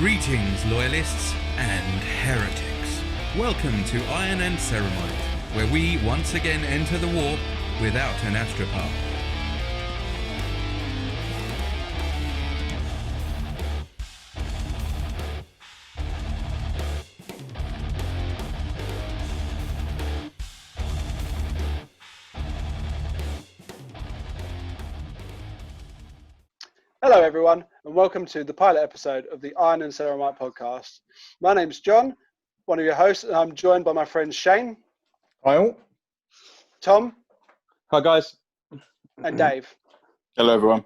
Greetings, loyalists and heretics. Welcome to Iron and Ceramite, where we once again enter the warp without an astropath. Hello everyone, and welcome to the pilot episode of the Iron and Ceramite podcast. My name's John, one of your hosts, and I'm joined by my friends Shane. Hi all. Tom. Hi guys. And Dave. Hello everyone.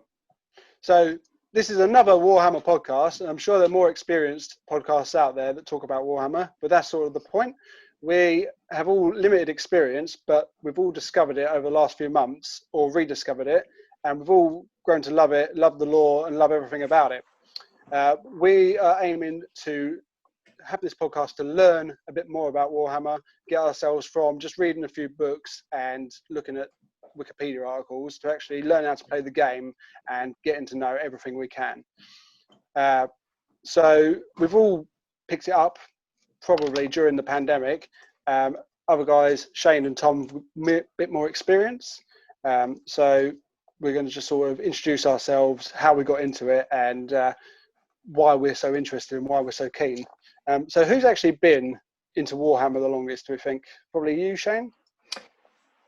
So this is another Warhammer podcast, and I'm sure there are more experienced podcasts out there that talk about Warhammer, but that's sort of the point. We have all limited experience, but we've all discovered it over the last few months, or rediscovered it, and we've all grown to love it, love the lore, and love everything about it. We are aiming to have this podcast to learn a bit more about Warhammer, get ourselves from just reading a few books and looking at Wikipedia articles to actually learn how to play the game and getting to know everything we can. So we've all picked it up probably during the pandemic. Other guys, Shane and Tom, a bit more experience. So we're going to just sort of introduce ourselves, how we got into it, and why we're so interested and why we're so keen. So who's actually been into Warhammer the longest, do we think? Probably you, Shane?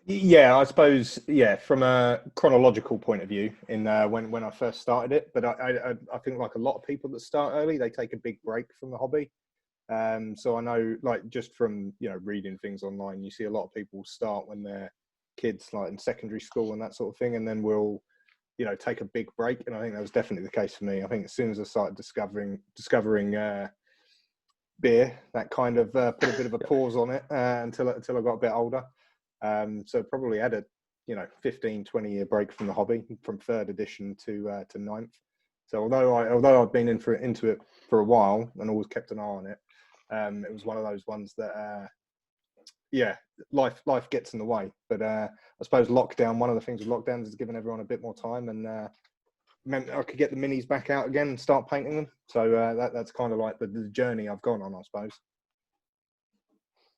Yeah, I suppose, from a chronological point of view, in when I first started it. But I think like a lot of people that start early, they take a big break from the hobby. So I know, like, just from, reading things online, you see a lot of people start when they're kids, like in secondary school and that sort of thing, and then we'll take a big break. And I think that was definitely the case for me. I think as soon as I started discovering beer, that kind of put a bit of a pause on it until I got a bit older. So probably had a 15-20 year break from the hobby, from third edition to ninth. So although I've been into it for a while and always kept an eye on it, it was one of those ones that life gets in the way. But I suppose lockdown, one of the things with lockdowns is giving everyone a bit more time, and meant I could get the minis back out again and start painting them. So that's kind of like the journey I've gone on, I suppose.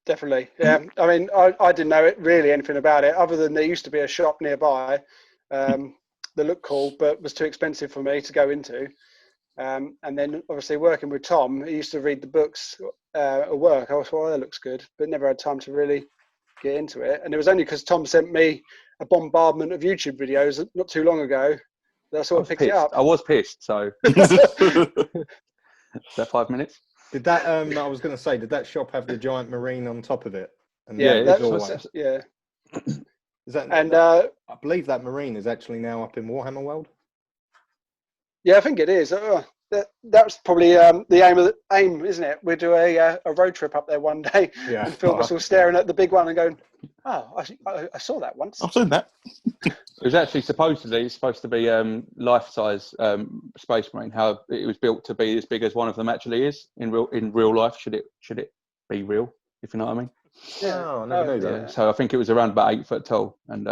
Definitely, yeah. I mean, I didn't know really anything about it, other than there used to be a shop nearby that looked cool, but was too expensive for me to go into. And then obviously working with Tom, he used to read the books at work. I was like, that looks good, but never had time to really get into it. And it was only because Tom sent me a bombardment of YouTube videos not too long ago that I sort of picked it up. I was pissed, so. Is that 5 minutes? Did that, I was going to say, did that shop have the giant marine on top of it? And yeah, Is that, and I believe that marine is actually now up in Warhammer World. Yeah, I think it is. That's probably the aim, isn't it? We'll do a road trip up there one day and film us all staring at the big one and going, oh, I saw that once. I've seen that. It was actually supposed to be life-size Space Marine. How it was built to be as big as one of them actually is in real life. Should it be real? If you know what I mean. Yeah, I never knew that. Yeah. So I think it was around about 8 foot tall, and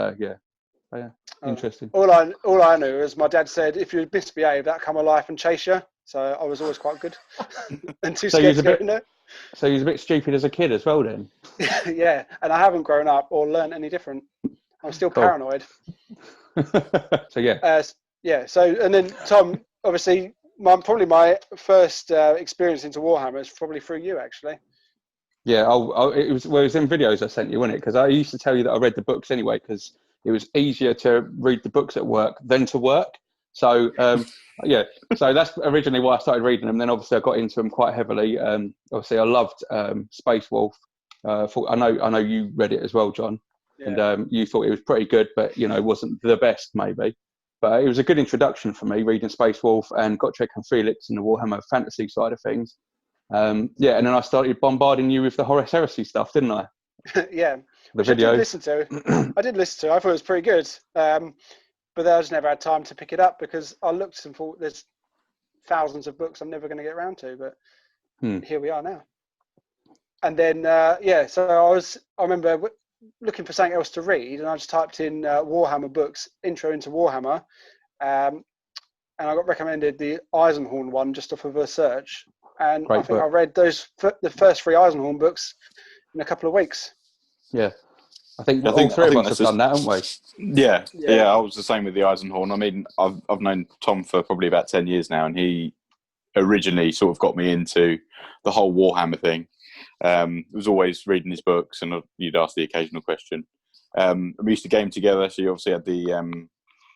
interesting. All I knew is my dad said if you misbehave, that come alive and chase you. So I was always quite good and too scared to go in there. So you was a bit stupid as a kid as well, then. Yeah, and I haven't grown up or learned any different. I'm still paranoid. So yeah. So and then Tom, obviously, probably my first experience into Warhammer is probably through you, actually. Yeah, it was in videos I sent you, wasn't it? Because I used to tell you that I read the books anyway, because it was easier to read the books at work than to work. So so that's originally why I started reading them. Then obviously I got into them quite heavily. Obviously I loved Space Wolf. I know you read it as well, John, and you thought it was pretty good, but it wasn't the best maybe. But it was a good introduction for me, reading Space Wolf and Gotrek and Felix and the Warhammer fantasy side of things. And then I started bombarding you with the Horus Heresy stuff, didn't I? Yeah. Which I did listen to. I thought it was pretty good. But I just never had time to pick it up because I looked and thought there's thousands of books I'm never going to get around to, but here we are now. And then, so I remember looking for something else to read, and I just typed in Warhammer books, intro into Warhammer, and I got recommended the Eisenhorn one just off of a search. and Great I think book. I read the first 3 Eisenhorn books in a couple of weeks. Yeah. I think I all think- three I of think us have that's done that, haven't we? Yeah. I was the same with the Eisenhorn. I mean, I've known Tom for probably about 10 years now, and he originally sort of got me into the whole Warhammer thing. Was always reading his books, and you'd ask the occasional question. We used to game together, so you obviously had the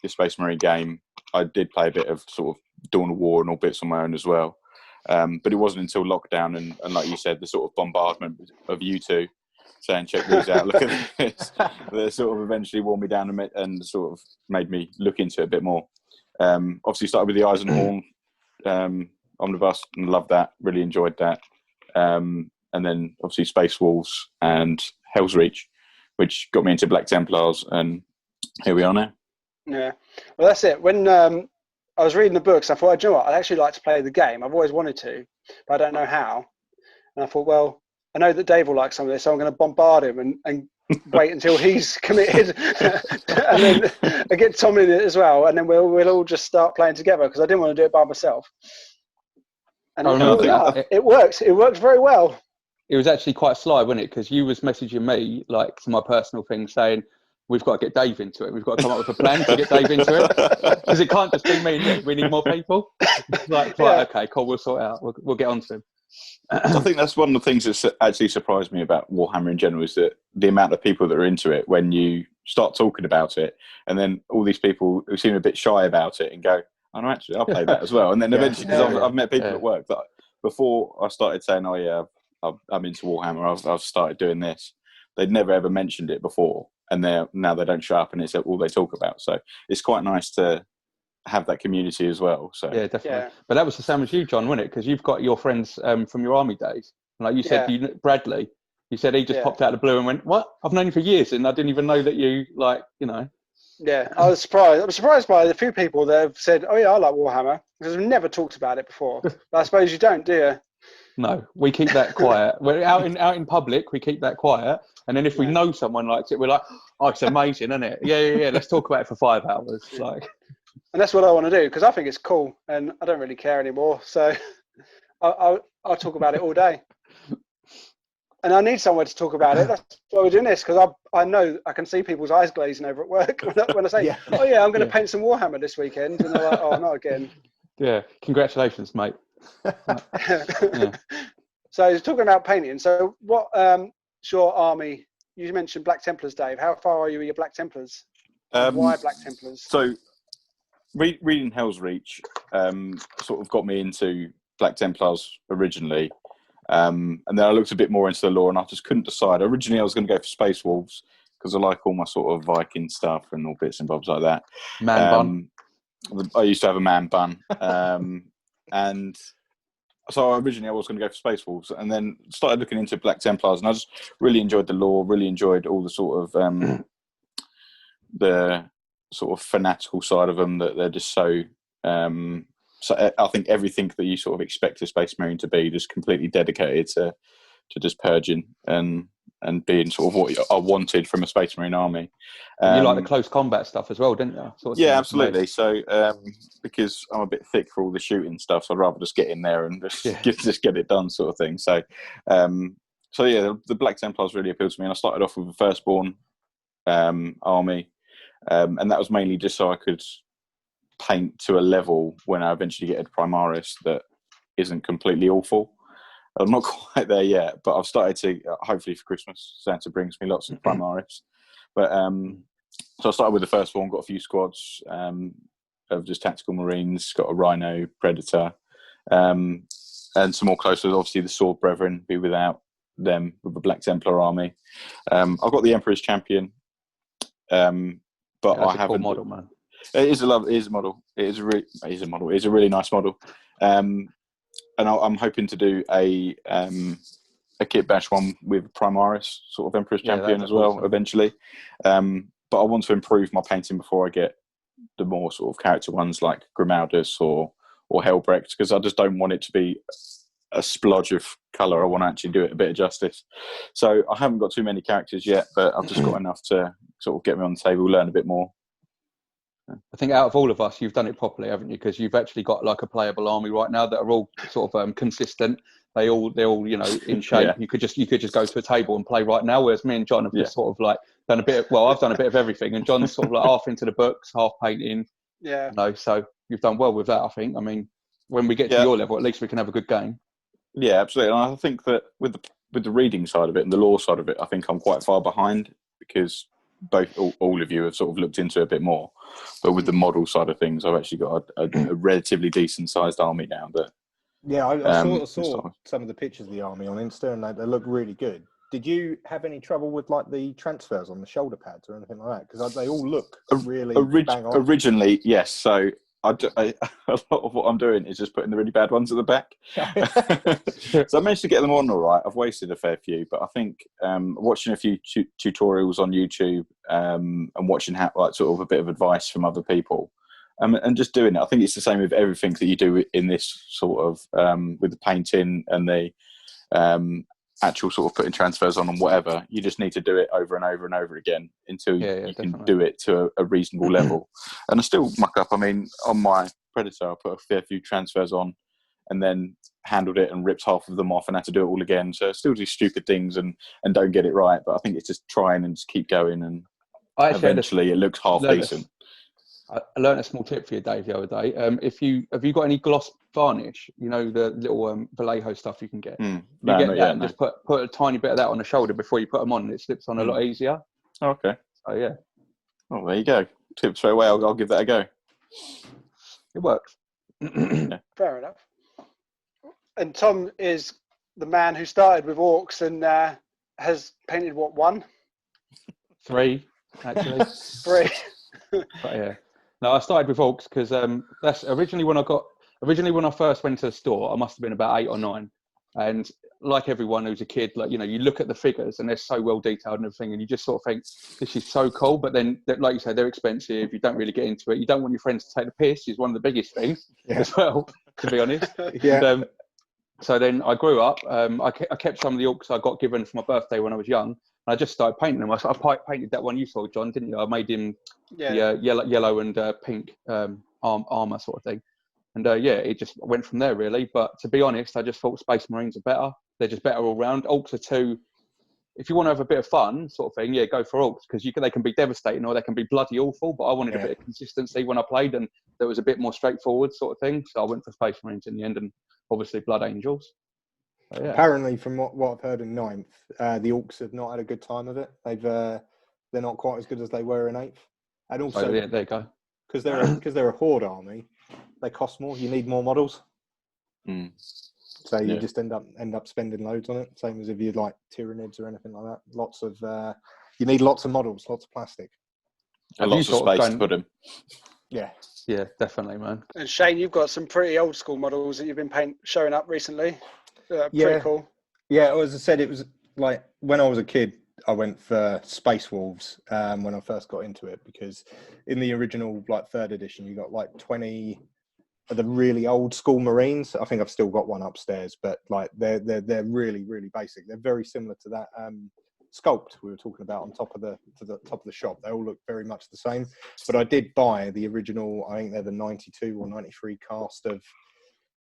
Space Marine game. I did play a bit of sort of Dawn of War and all bits on my own as well. But it wasn't until lockdown and like you said, the sort of bombardment of you two saying, check these out, look at this, that sort of eventually wore me down and sort of made me look into it a bit more. Obviously started with the Eisenhorn omnibus and loved that, really enjoyed that. And then obviously Space Wolves and Hell's Reach, which got me into Black Templars, and here we are now. Yeah, well, that's it. When I was reading the books, I thought, you know what, I'd actually like to play the game. I've always wanted to, but I don't know how. And I thought, well, I know that Dave will like some of this, so I'm going to bombard him and wait until he's committed, and then I get Tom in it as well, and then we'll all just start playing together, because I didn't want to do it by myself. And it works. It works very well. It was actually quite sly, wasn't it? Because you was messaging me, like, to my personal thing, saying, we've got to get Dave into it. We've got to come up with a plan to get Dave into it. Because it can't just be me and you. We need more people. Right, okay, cool, we'll sort it out. We'll get on to him. I think that's one of the things that's actually surprised me about Warhammer in general, is that the amount of people that are into it when you start talking about it, and then all these people who seem a bit shy about it and go, oh, no, actually, I'll play that as well. And then eventually, because I've met people at work that before I started saying, oh, yeah, I'm into Warhammer, I've started doing this, they'd never ever mentioned it before. And now they don't show up, and it's all they talk about. So it's quite nice to have that community as well. So yeah, definitely. But that was the same as you, John, wasn't it? Because you've got your friends from your army days. Like you said, Bradley, you said he just popped out of the blue and went, what? I've known you for years, and I didn't even know that you, like, you know. Yeah, I was surprised. I was surprised by the few people that have said, oh, yeah, I like Warhammer, because we've never talked about it before. But I suppose you don't, do you? No, we keep that quiet. We're out in public, we keep that quiet. And then if we know someone likes it, we're like, oh, it's amazing, isn't it? Yeah. Let's talk about it for 5 hours. Like, and that's what I want to do, because I think it's cool, and I don't really care anymore. So I'll talk about it all day. And I need somewhere to talk about it. That's why we're doing this, because I know I can see people's eyes glazing over at work when I say, oh, yeah, I'm going to paint some Warhammer this weekend. And they're like, oh, not again. Yeah, congratulations, mate. So talking about painting, so what your army, you mentioned Black Templars, Dave. How far are you with your Black Templars? Why Black Templars? So reading Hell's Reach sort of got me into Black Templars originally, and then I looked a bit more into the lore, and I just couldn't decide. Originally I was going to go for Space Wolves, because I like all my sort of Viking stuff and all bits and bobs like that. Man bun. I used to have a man bun. And so originally I was going to go for Space Wolves, and then started looking into Black Templars, and I just really enjoyed the lore, really enjoyed all the sort of the sort of fanatical side of them, that they're just so I think everything that you sort of expect a Space Marine to be, just completely dedicated to just purging and being sort of what I wanted from a Space Marine army. You like the close combat stuff as well, didn't you? Sort of absolutely. So because I'm a bit thick for all the shooting stuff, so I'd rather just get in there and just get it done, sort of thing. So the Black Templars really appealed to me, and I started off with the Firstborn army, and that was mainly just so I could paint to a level when I eventually get a Primaris that isn't completely awful. I'm not quite there yet, but I've started to, hopefully for Christmas, Santa brings me lots of Primaris. But so I started with the Firstborn, got a few squads of just tactical Marines, got a Rhino, Predator, and some more close with obviously the Sword Brethren, be without them with the Black Templar army. I've got the Emperor's Champion, but I haven't. Cool model, man. It is a model. It is a really nice model. And I'm hoping to do a kit bash one with Primaris, sort of Emperor's Champion as well, eventually. But I want to improve my painting before I get the more sort of character ones like Grimaldus or Helbrecht, because I just don't want it to be a splodge of colour. I want to actually do it a bit of justice. So I haven't got too many characters yet, but I've just got enough to sort of get me on the table, learn a bit more. I think out of all of us, you've done it properly, haven't you? Because you've actually got like a playable army right now that are all sort of consistent. They're all in shape. Yeah. You could just go to a table and play right now. Whereas me and John have just sort of like done a bit. I've done a bit of everything, and John's sort of like half into the books, half painting. Yeah. So you've done well with that, I think. I mean, when we get to your level, at least we can have a good game. Yeah, absolutely. And I think that with the reading side of it and the law side of it, I think I'm quite far behind because all of you have sort of looked into it a bit more. But with the model side of things, I've actually got a relatively decent sized army now. But yeah, I saw some of the pictures of the army on Insta, and they look really good. Did you have any trouble with like the transfers on the shoulder pads or anything like that? Because they all look really bang on. Originally, yes. So a lot of what I'm doing is just putting the really bad ones at the back. So I managed to get them on all right. I've wasted a fair few, but I think watching a few tutorials on YouTube and watching sort of a bit of advice from other people and just doing it. I think it's the same with everything that you do in this sort of with the painting and the actual sort of putting transfers on and whatever. You just need to do it over and over and over again until you can do it to a reasonable level. And I still muck up. I mean, on my Predator, I put a fair few transfers on and then handled it and ripped half of them off and had to do it all again. So I still do stupid things and don't get it right. But I think it's just trying and just keep going, and eventually it looks half decent. I learned a small tip for you, Dave, the other day. Have you got any gloss varnish? You know, the little Vallejo stuff you can get. Just put a tiny bit of that on the shoulder before you put them on, and it slips on a lot easier. Okay. So yeah. Oh, there you go. Tip straight away. I'll give that a go. It works. Fair enough. And Tom is the man who started with orcs and has painted one? 3, actually. 3. But yeah. No, I started with orcs because that's originally when I first went to the store. I must have been about 8 or 9, and like everyone who's a kid, like you look at the figures and they're so well detailed and everything, and you just sort of think this is so cool. But then, like you said, they're expensive. You don't really get into it. You don't want your friends to take the piss. Is one of the biggest things as well, to be honest. Yeah. And, so then I grew up. I kept some of the orcs I got given for my birthday when I was young. And I just started painting them. I painted that one you saw, John, didn't you? I made him yellow and pink armor sort of thing. And it just went from there really. But to be honest, I just thought Space Marines are better. They're just better all round. Orcs are too. If you want to have a bit of fun, sort of thing, go for orcs because they can be devastating or they can be bloody awful. But I wanted a bit of consistency when I played, and there was a bit more straightforward sort of thing. So I went for Space Marines in the end, and obviously Blood Angels. So, Apparently, from what I've heard in 9th, the orcs have not had a good time of it. They're not quite as good as they were in 8th, and also there you go. Because they're a horde army, they cost more. You need more models. So you just end up spending loads on it. Same as if you like Tyranids or anything like that. You need lots of models, lots of plastic. And lots of space to put them. Yeah. Yeah, definitely, man. And Shane, you've got some pretty old school models that you've been showing up recently. Pretty cool. Yeah, as I said, it was like when I was a kid, I went for Space Wolves when I first got into it, because in the original like 3rd edition, you got like 20 of the really old school Marines. I think I've still got one upstairs, but like they're really, really basic. They're very similar to that sculpt we were talking about on top of the top of the shop. They all look very much the same. But I did buy the original. I think they're the 92 or 93 cast of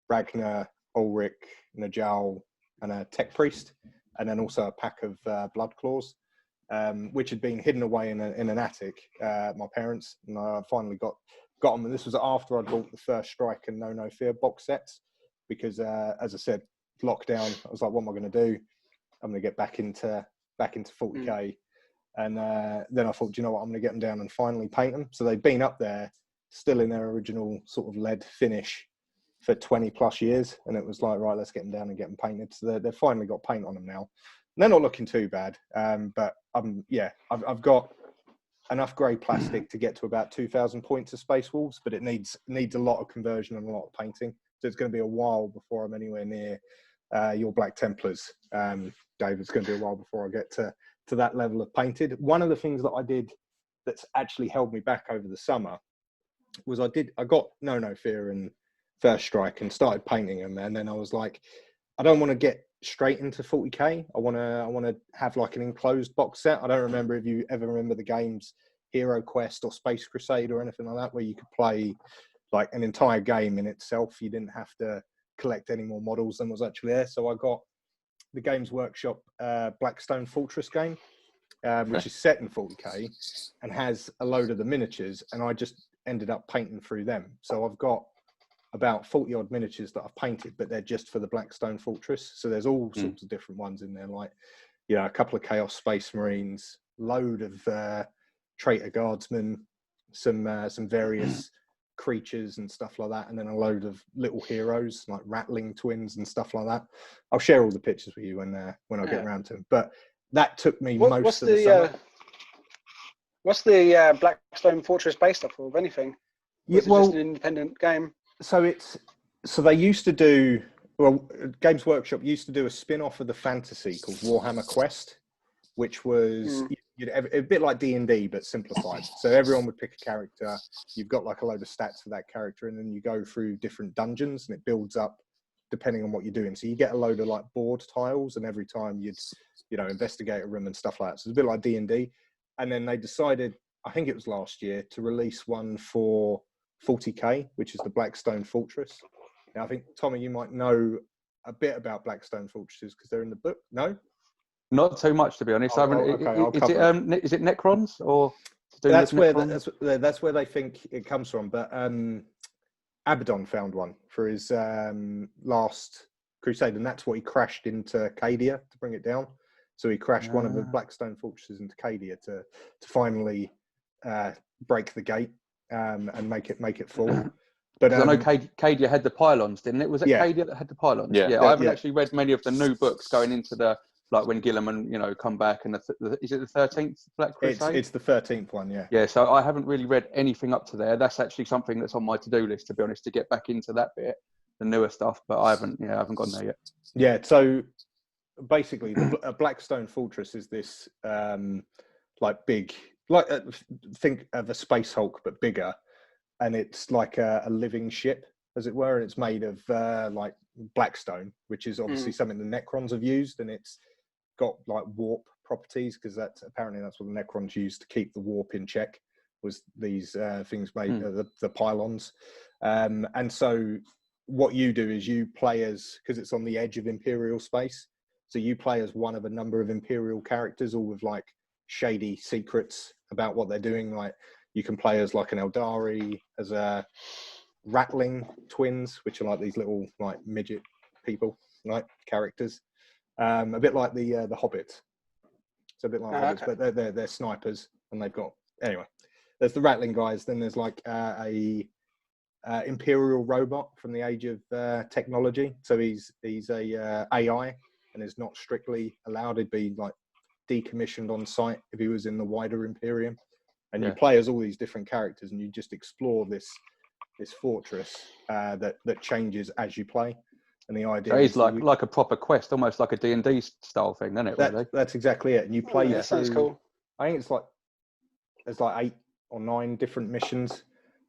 Ragnar, Ulrich, Najal, and a Tech Priest, and then also a pack of Blood Claws, which had been hidden away in an attic at my parents, and I finally got them. And this was after I bought the First Strike and No Fear box sets, because as I said, lockdown. I was like, what am I going to do? I'm going to get back into 40k, and then I thought, do you know what? I'm going to get them down and finally paint them. So they've been up there, still in their original sort of lead finish for 20 plus years, and it was like, right, let's get them down and get them painted. So they've finally got paint on them now. And they're not looking too bad, but I've got enough grey plastic to get to about 2,000 points of Space Wolves, but it needs a lot of conversion and a lot of painting. So it's going to be a while before I'm anywhere near your Black Templars, Dave. It's going to be a while before I get to that level of painted. One of the things that I did that's actually held me back over the summer was I got No Fear and First Strike and started painting them, and then I was like, I don't want to get straight into 40k. I want to have like an enclosed box set. I don't remember if you ever remember the games Hero Quest or Space Crusade or anything like that, where you could play like an entire game in itself. You didn't have to collect any more models than was actually there. So I got the Games Workshop Blackstone Fortress game, which is set in 40k and has a load of the miniatures, and I just ended up painting through them. So I've got about 40 odd miniatures that I've painted, but they're just for the Blackstone Fortress. So there's all sorts of different ones in there, like, you know, a couple of Chaos Space Marines, load of Traitor Guardsmen, some various creatures and stuff like that, and then a load of little heroes like Rattling Twins and stuff like that. I'll share all the pictures with you when I get around to them. But that took me most of the summer. What's the Blackstone Fortress based off of? Anything? Yeah, well, just an independent game. So they used to do, well, Games Workshop used to do a spin-off of the fantasy called Warhammer Quest, which was a bit like D&D but simplified. So everyone would pick a character. You've got like a load of stats for that character, and then you go through different dungeons, and it builds up depending on what you're doing. So you get a load of like board tiles, and every time you'd, you know, investigate a room and stuff like that. So it's a bit like D&D. And then they decided, I think it was last year, to release one for 40k, which is the Blackstone Fortress. Now, I think, Tommy, you might know a bit about Blackstone Fortresses because they're in the book. No? Not too much, to be honest. Is it Necrons or? That's where they think it comes from. But Abaddon found one for his last crusade, and that's what he crashed into Cadia to bring it down. So he crashed one of the Blackstone Fortresses into Cadia to finally break the gate and make it fall. But I know Cadia had the pylons, didn't it? Was it Cadia that had the pylons? Yeah. I haven't actually read many of the new books going into the, like when Gilliman, you know, come back, and is it the 13th Black Crusade? It's the 13th one, yeah. Yeah, so I haven't really read anything up to there. That's actually something that's on my to-do list, to be honest, to get back into that bit, the newer stuff. But I haven't gone there yet. Yeah, so basically, a Blackstone Fortress is this like big, like think of a Space Hulk but bigger, and it's like a living ship, as it were, and it's made of like Blackstone, which is obviously something the Necrons have used, and it's got like warp properties because that's what the Necrons used to keep the warp in check, was these things made the pylons. And so what you do is you play as, because it's on the edge of Imperial space, so you play as one of a number of Imperial characters, all with like shady secrets about what they're doing. Like you can play as like an Eldari, as a Rattling Twins, which are like these little like midget people, like characters, a bit like the Hobbit. It's a bit like Hobbits, but they're snipers, and they've got, anyway. There's the Rattling guys. Then there's like a Imperial robot from the age of technology. So he's a AI, and is not strictly allowed. He'd be like decommissioned on site if he was in the wider Imperium. And you play as all these different characters, and you just explore this fortress that changes as you play. And the idea is like a proper quest, almost like a D&D style thing, isn't it? Really? That's exactly it. And you play through, sounds cool. I think there's like 8 or 9 different missions,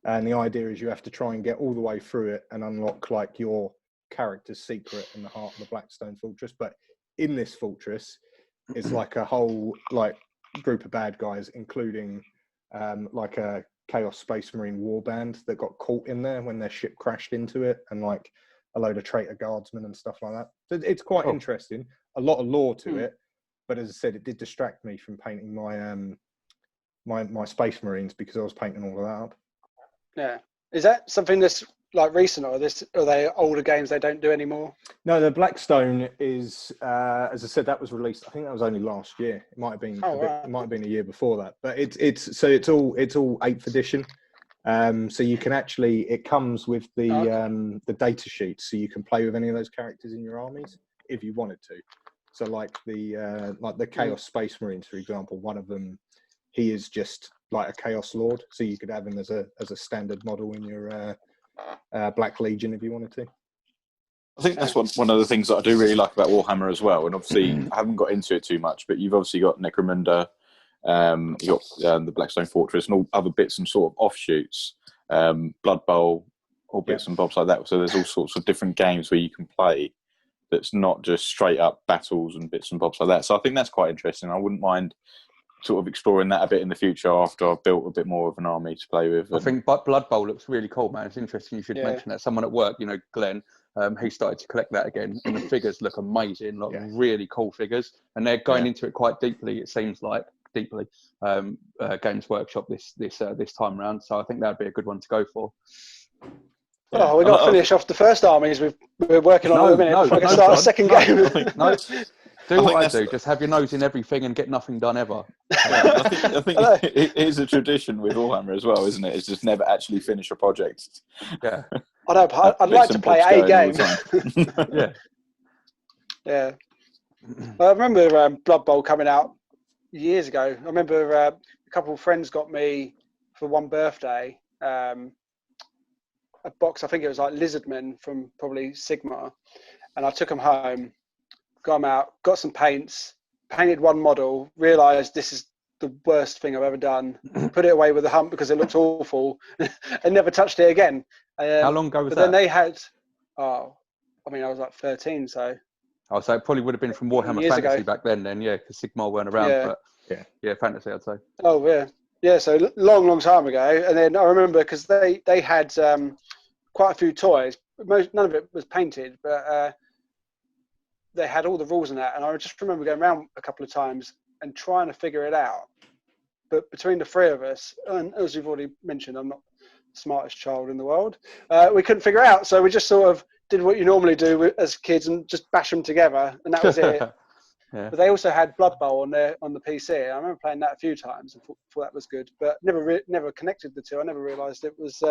and the idea is you have to try and get all the way through it and unlock like your character's secret in the heart of the Blackstone Fortress. But in this fortress is like a whole like group of bad guys, including like a Chaos Space Marine warband that got caught in there when their ship crashed into it, and like a load of traitor guardsmen and stuff like that. So it's quite interesting. A lot of lore to it, but as I said, it did distract me from painting my Space Marines, because I was painting all of that up. Yeah, is that something that's like recent, or are they older games they don't do anymore? No, the Blackstone is, as I said, that was released. I think that was only last year. It might have been it might have been a year before that. But it's all 8th edition. So you can actually, it comes with the data sheet, so you can play with any of those characters in your armies if you wanted to. So like the Chaos Space Marines, for example, one of them, he is just like a Chaos Lord, so you could have him as a standard model in your Black Legion if you wanted to. I think that's one of the things that I do really like about Warhammer as well. And obviously, I haven't got into it too much, but you've obviously got Necromunda, you got the Blackstone Fortress, and all other bits and sort of offshoots, Blood Bowl, all bits and bobs like that. So there's all sorts of different games where you can play that's not just straight up battles and bits and bobs like that. So I think that's quite interesting. I wouldn't mind sort of exploring that a bit in the future after I've built a bit more of an army to play with. I think Blood Bowl looks really cool, man. It's interesting you should mention that. Someone at work, Glenn, he started to collect that again, and the figures look amazing, really cool figures, and they're going into it quite deeply. It seems like Games Workshop this time around. So I think that'd be a good one to go for. Oh, we've got to finish off the first armies we're working on at the minute. We're going to start a second game. Do what I do. Just have your nose in everything and get nothing done ever. I think it is a tradition with Warhammer as well, isn't it? It's just never actually finish a project. Yeah. I'd like to play a game. Yeah. I remember Blood Bowl coming out years ago. I remember a couple of friends got me for one birthday a box. I think it was like Lizardmen from probably Sigma, and I took them home, got them out, got some paints, painted one model, realised this is the worst thing I've ever done, put it away with a hump because it looked awful, and never touched it again. How long ago was that? Then they had, I was like 13, so. Oh, so it probably would have been from Warhammer Fantasy back then, because Sigma weren't around, but Fantasy, I'd say. Oh, yeah. Yeah, so long time ago. And then I remember because they had quite a few toys. None of it was painted, but they had all the rules in that. And I just remember going around a couple of times and trying to figure it out. But between the three of us, and as you've already mentioned, I'm not the smartest child in the world, we couldn't figure it out. So we just sort of did what you normally do as kids and just bash them together, and that was it. But they also had Blood Bowl on the PC. I remember playing that a few times and thought that was good, but never connected the two. I never realised it was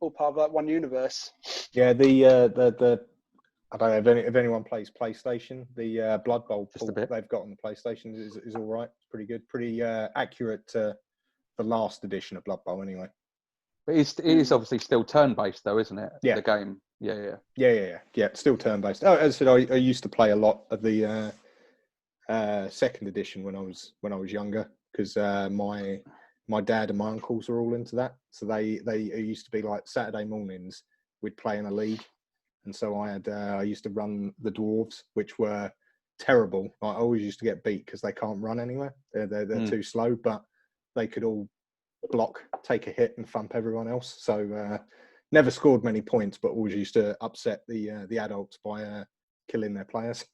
all part of like one universe. Yeah, the I don't know if anyone plays PlayStation. The Blood Bowl they've got on the PlayStation is all right. It's pretty good, pretty accurate to the last edition of Blood Bowl anyway. But it is obviously still turn-based though, isn't it? Yeah. The game. Yeah. Still turn-based. Oh, as I said, I used to play a lot of the second edition when I was younger, because my dad and my uncles were all into that. So they used to be like Saturday mornings we'd play in a league, and so I used to run the dwarves, which were terrible. I always used to get beat because they can't run anywhere. They're too slow, but they could all block, take a hit, and thump everyone else. So never scored many points, but always used to upset the adults by killing their players.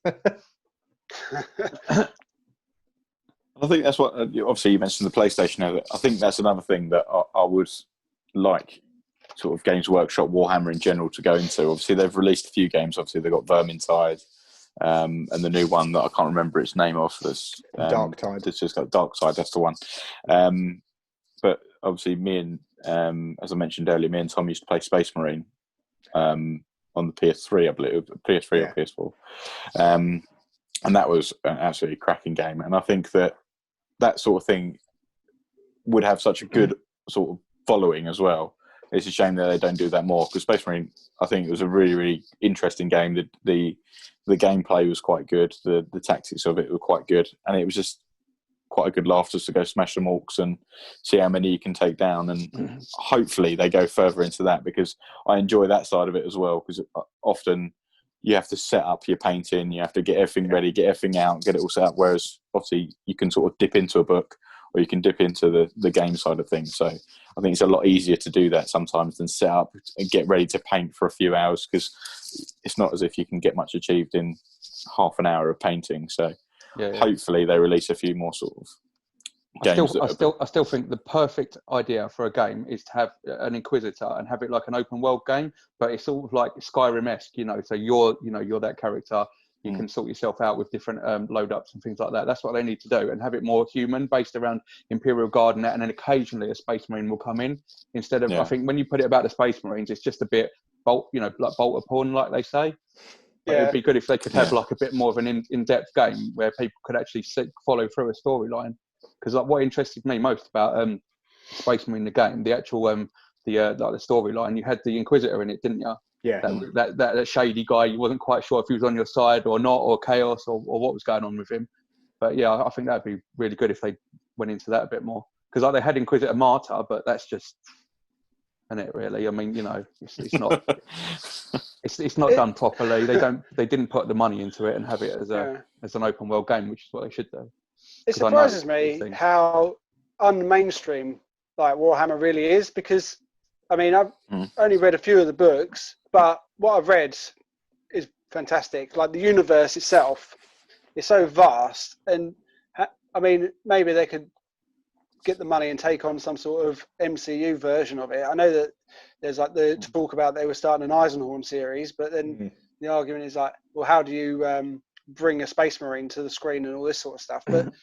I think that's what, obviously you mentioned the PlayStation. I think that's another thing that I would like sort of Games Workshop Warhammer in general to go into. Obviously they've released a few games. Obviously they've got Vermintide and the new one that I can't remember its name of. That's Darktide. It's just got Darktide, that's the one. But obviously me and, as I mentioned earlier, me and Tom used to play Space Marine on the PS3, I believe, PS3 or PS4. And that was an absolutely cracking game. And I think that sort of thing would have such a good sort of following as well. It's a shame that they don't do that more, because Space Marine, I think it was a really, really interesting game. The gameplay was quite good. The tactics of it were quite good. And it was just quite a good laugh just to go smash some orcs and see how many you can take down. And hopefully they go further into that, because I enjoy that side of it as well, because often you have to set up your painting, you have to get everything ready, get everything out, get it all set up. Whereas obviously you can sort of dip into a book, or you can dip into the game side of things. So I think it's a lot easier to do that sometimes than set up and get ready to paint for a few hours, because it's not as if you can get much achieved in half an hour of painting. So hopefully they release a few more sort of games. I still think the perfect idea for a game is to have an Inquisitor and have it like an open world game, but it's sort of like Skyrim-esque, so you're that character. You can sort yourself out with different load ups and things like that. That's what they need to do, and have it more human, based around Imperial Guard and that, and then occasionally a Space Marine will come in instead of. I think when you put it about the Space Marines, it's just a bit bolt upon, like they say. But it'd be good if they could have like a bit more of an in-depth game where people could actually follow through a storyline. Because like what interested me most about Space Marine the game, the actual the storyline, you had the Inquisitor in it, didn't you? Yeah. That shady guy, you wasn't quite sure if he was on your side or not, or Chaos, or what was going on with him. But yeah, I think that'd be really good if they went into that a bit more. Because like they had Inquisitor Martyr, but that's just, isn't it really? I mean, it's not it's not done properly. They didn't put the money into it and have it as an open world game, which is what they should do. It 'Cause I know surprises me things. how unmainstream like Warhammer really is, because I mean I've only read a few of the books, but what I've read is fantastic. Like the universe itself is so vast, and I mean maybe they could get the money and take on some sort of MCU version of it. I know that there's like the talk about they were starting an Eisenhorn series, but then the argument is like, well, how do you bring a Space Marine to the screen and all this sort of stuff? But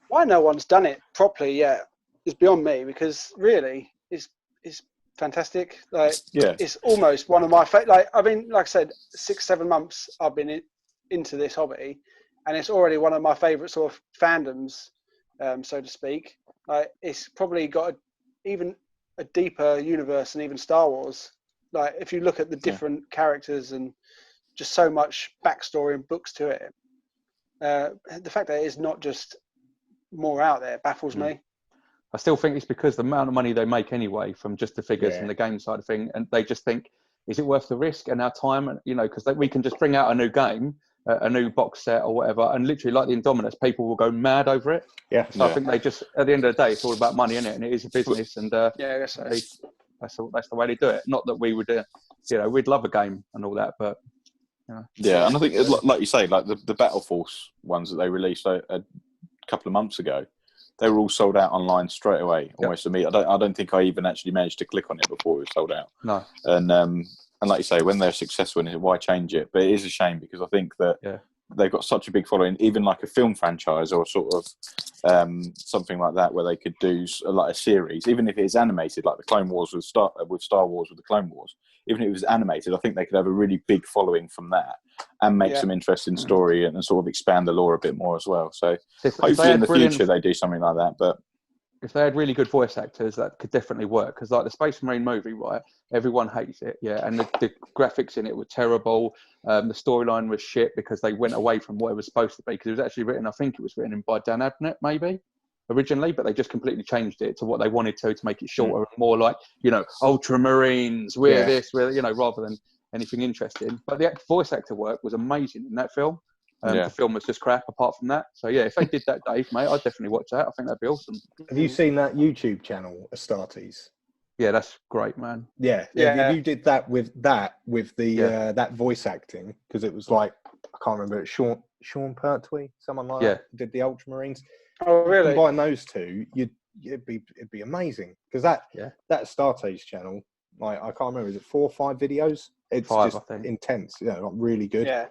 why no one's done it properly yet is beyond me, because really it's fantastic. Like it's almost one of my like I mean, like I said, 6-7 months I've been into this hobby, and it's already one of my favorite sort of fandoms, so to speak. Like it's probably got even a deeper universe than even Star Wars. Like if you look at the different characters and just so much backstory and books to it, the fact that it's not just more out there baffles me. I still think it's because the amount of money they make anyway from just the figures and the game side of thing, and they just think, is it worth the risk and our time? And you know, because we can just bring out a new game, a new box set or whatever, and literally like the Indominus, people will go mad over it. So I think they just, at the end of the day, it's all about money, isn't it? And it is a business, and I guess so. That's the way they do it. Not that we would, you know, we'd love a game and all that, but you know. Yeah, and I think, like you say, like the Battle Force ones that they released a couple of months ago, they were all sold out online straight away, almost to me. I don't think I even actually managed to click on it before it was sold out. No. And like you say, when they're successful in it, why change it? But it is a shame, because I think that they've got such a big following, even like a film franchise or sort of something like that, where they could do like a series, even if it is animated, like the Clone Wars with Star Wars with the Clone Wars. Even if it was animated, I think they could have a really big following from that and make some interesting story and sort of expand the lore a bit more as well. So hopefully in the future they do something like that. But if they had really good voice actors, that could definitely work. Because like the Space Marine movie, right? Everyone hates it, and the graphics in it were terrible. The storyline was shit because they went away from what it was supposed to be. Because it was actually written, I think it was written by Dan Abnett, maybe originally, but they just completely changed it to what they wanted to make it shorter and more like, you know, Ultramarines, we're this, we're, you know, rather than anything interesting. But the voice actor work was amazing in that film. The film was just crap apart from that. So yeah, if they did that, Dave, mate, I'd definitely watch that. I think that'd be awesome. Have you seen that YouTube channel, Astartes? Yeah, that's great, man. Yeah. If you did that with the that voice acting, because it was like, I can't remember, Sean Pertwee, someone like that, did the Ultramarines. Oh, really? Combine those two, it'd be amazing, because that Astartes channel, like I can't remember, is it 4 or 5 videos? It's 5, just I think. intense, like really good. Yeah,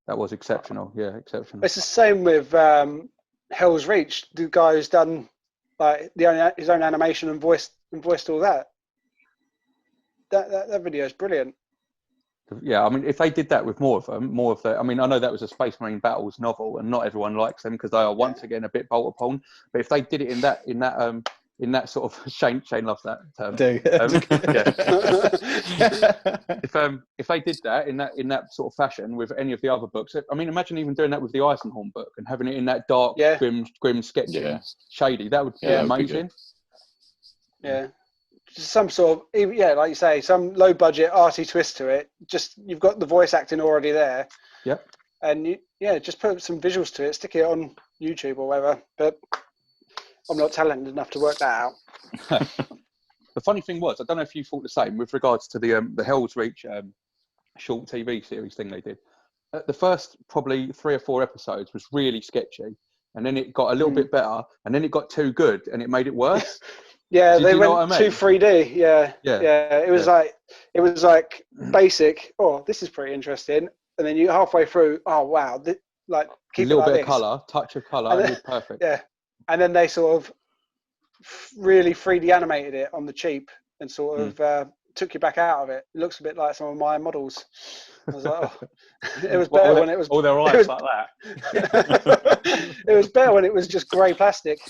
that was exceptional. Yeah, exceptional. it's the same with Hell's Reach. The guy who's done like his own animation and voiced all that. That video is brilliant. Yeah, I mean, if they did that with more of the, I mean, I know that was a Space Marine Battles novel, and not everyone likes them because they are once again a bit bolt upon. But if they did it in that sort of Shane loves that term. If they did that in that sort of fashion with any of the other books, I mean, imagine even doing that with the Eisenhorn book and having it in that dark, grim, sketchy, shady. That would be amazing. Yeah. Some sort of, like you say, some low budget arty twist to it. Just you've got the voice acting already there. Yep. And just put some visuals to it, stick it on YouTube or whatever. But I'm not talented enough to work that out. The funny thing was, I don't know if you thought the same with regards to the Hell's Reach short TV series thing they did. The first probably 3 or 4 episodes was really sketchy, and then it got a little bit better, and then it got too good, and it made it worse. Yeah, Do they you know went what I mean? too 3D. Yeah. It was like basic. Oh, this is pretty interesting. And then you halfway through. Oh wow! Keep a little it like bit this. of colour, touch of colour, and it was perfect. Yeah, and then they sort of really 3D animated it on the cheap and sort of took you back out of it. It looks a bit like some of my models. I was like, oh, it was better when it was. All their eyes like that. It was better when it was just grey plastic.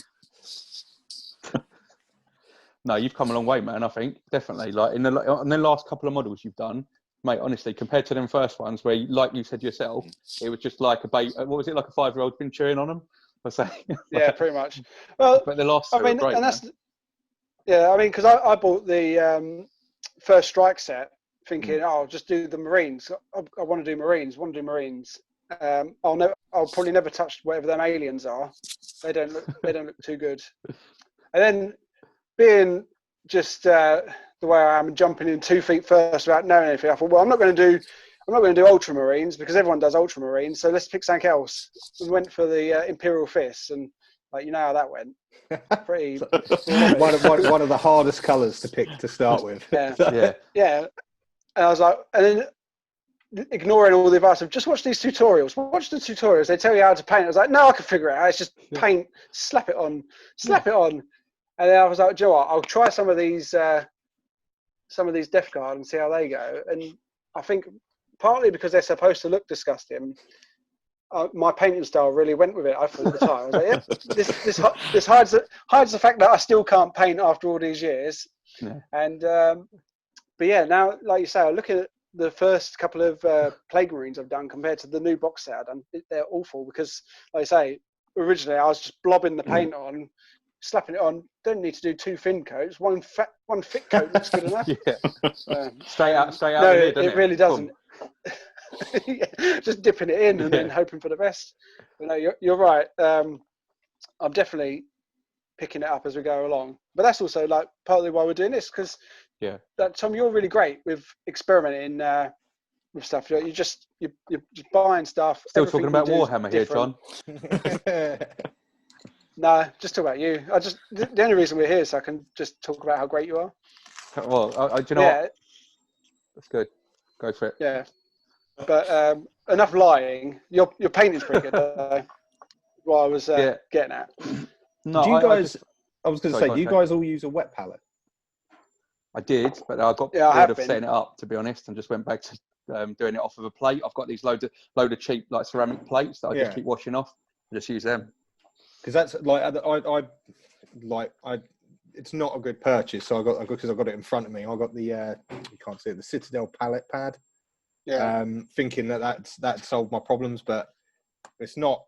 No, you've come a long way, man. I think definitely. Like in the last couple of models you've done, mate. Honestly, compared to them first ones, where like you said yourself, it was just like a baby. What was it, like a 5-year-old been chewing on them? I say. Yeah, pretty much. Well, but the last two are great, and that's I mean, because I bought the First Strike set, thinking, I'll just do the Marines. I want to do Marines. I'll probably never touch whatever them aliens are. They don't look too good. And then being just the way I am, jumping in 2 feet first without knowing anything, I thought, well, I'm not going to do ultramarines because everyone does ultramarines, so let's pick something else. We went for the Imperial Fists, and like, you know how that went. Pretty one of the hardest colours to pick to start with. Yeah. And I was like, and then ignoring all the advice of just watch these tutorials. Watch the tutorials. They tell you how to paint. I was like, no, I can figure it out. It's just paint, slap it on. And then I was like, Joe, I'll try some of these Death Guard and see how they go. And I think partly because they're supposed to look disgusting, my painting style really went with it. I thought at the time, I was like, yeah, this hides the fact that I still can't paint after all these years. Yeah. And but yeah, now like you say, I look at the first couple of Plague Marines I've done compared to the new box set I've done. They're awful because, like I say, originally I was just blobbing the paint on, slapping it on. Don't need to do 2 thin coats. One thick coat looks good enough. Straight out. No, it really doesn't. Just dipping it in and then hoping for the best. But no, you're right. I'm definitely picking it up as we go along. But that's also like partly why we're doing this, because Tom, you're really great with experimenting with stuff. You're just buying stuff. Still talking about Warhammer here, John. No, just talk about you. The only reason we're here is so I can just talk about how great you are. Well, do you know what? That's good. Go for it. Yeah. But enough lying. Your painting's pretty good. What I was getting at. No, do you guys? I was going to say, do you guys all use a wet palette? I did, but I got bored of setting it up, to be honest, and just went back to doing it off of a plate. I've got these load of cheap like ceramic plates that I just keep washing off. I just use them. Because that's like it's not a good purchase. So because I got it in front of me. I got the you can't see it, the Citadel palette pad. Yeah. Thinking that solved my problems, but it's not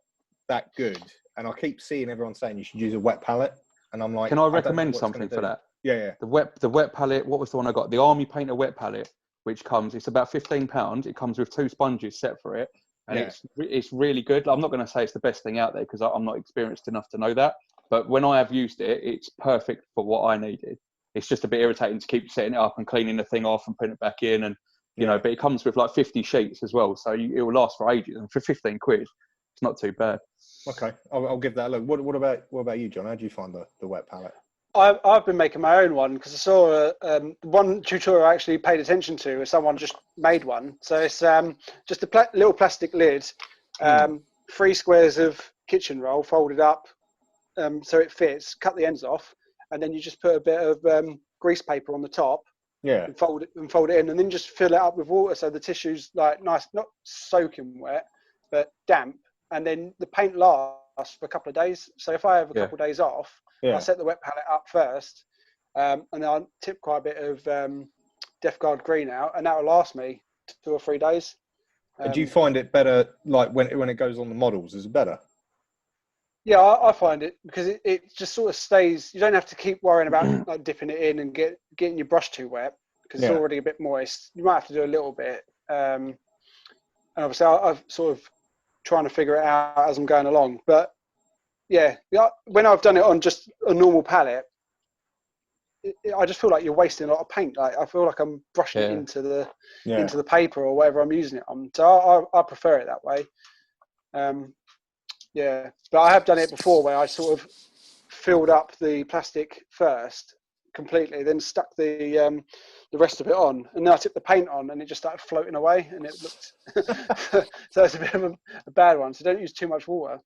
that good. And I keep seeing everyone saying you should use a wet palette, and I'm like, can I recommend something for that? Yeah. The wet palette. What was the one I got? The Army Painter wet palette, which comes. It's about £15. It comes with 2 sponges set for it, and it's really good. I'm not going to say it's the best thing out there because I'm not experienced enough to know that. But when I have used it, it's perfect for what I needed. It's just a bit irritating to keep setting it up and cleaning the thing off and putting it back in, and you know. But it comes with like 50 sheets as well, so it will last for ages. And for £15, it's not too bad. Okay, I'll give that a look. What about you, John? How do you find the wet palette? I've been making my own one because I saw one tutorial I actually paid attention to where someone just made one. So it's just a little plastic lid, 3 squares of kitchen roll folded up so it fits, cut the ends off, and then you just put a bit of grease paper on the top and fold it in, and then just fill it up with water so the tissue's like nice, not soaking wet, but damp. And then the paint lasts for a couple of days. So if I have a couple of days off, I set the wet palette up first, and then I tip quite a bit of Death Guard green out, and that will last me 2 or 3 days. Do you find it better, like when it goes on the models? Is it better? Yeah, I find it because it just sort of stays. You don't have to keep worrying about like dipping it in and getting your brush too wet because it's already a bit moist. You might have to do a little bit, and obviously I've sort of trying to figure it out as I'm going along. But yeah, when I've done it on just a normal palette, I just feel like you're wasting a lot of paint. Like I feel like I'm brushing it into the paper or whatever I'm using it on. So I prefer it that way. But I have done it before where I sort of filled up the plastic first completely, then stuck the rest of it on, and then I took the paint on and it just started floating away, and it looked so it's a bit of a bad one. So don't use too much water.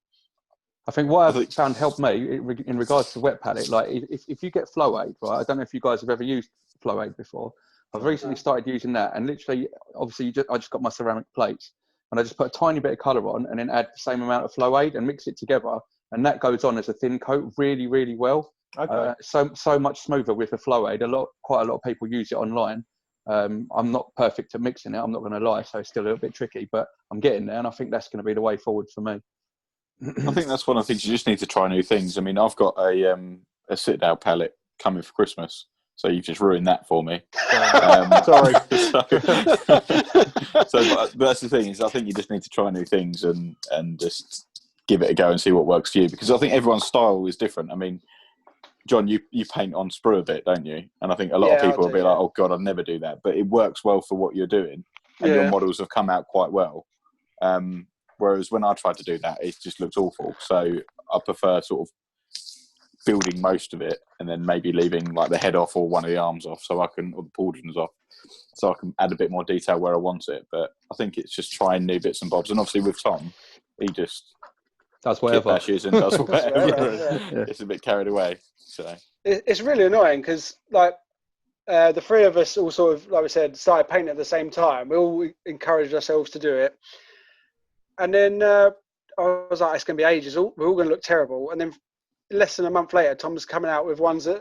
I think what I've found helped me in regards to wet palette, like if you get Flow Aid, right? I don't know if you guys have ever used Flow Aid before. I've recently started using that, and literally, obviously, I just got my ceramic plates, and I just put a tiny bit of colour on, and then add the same amount of Flow Aid and mix it together, and that goes on as a thin coat really, really well. Okay. So much smoother with the Flow Aid. Quite a lot of people use it online. I'm not perfect at mixing it, I'm not going to lie, so it's still a little bit tricky, but I'm getting there, and I think that's going to be the way forward for me. I think that's one of the things. You just need to try new things. I mean, I've got a Citadel palette coming for Christmas, So you've just ruined that for me. Sorry. But that's the thing, is I think you just need to try new things and just give it a go and see what works for you, because I think everyone's style is different. I mean, John, you paint on sprue a bit, don't you? And I think a lot of people will be like, oh God, I'd never do that. But it works well for what you're doing, and your models have come out quite well. Whereas when I tried to do that, it just looks awful. So I prefer sort of building most of it and then maybe leaving like the head off or one of the arms off, or the pauldrons off, so I can add a bit more detail where I want it. But I think it's just trying new bits and bobs. And obviously with Tom, he just does whatever bashes and does whatever. Yeah. It's a bit carried away. So it's really annoying because like the three of us all sort of, like we said, started painting at the same time. We all encouraged ourselves to do it, and then I was like, it's going to be ages. We're all going to look terrible. And then less than a month later, Tom's coming out with ones that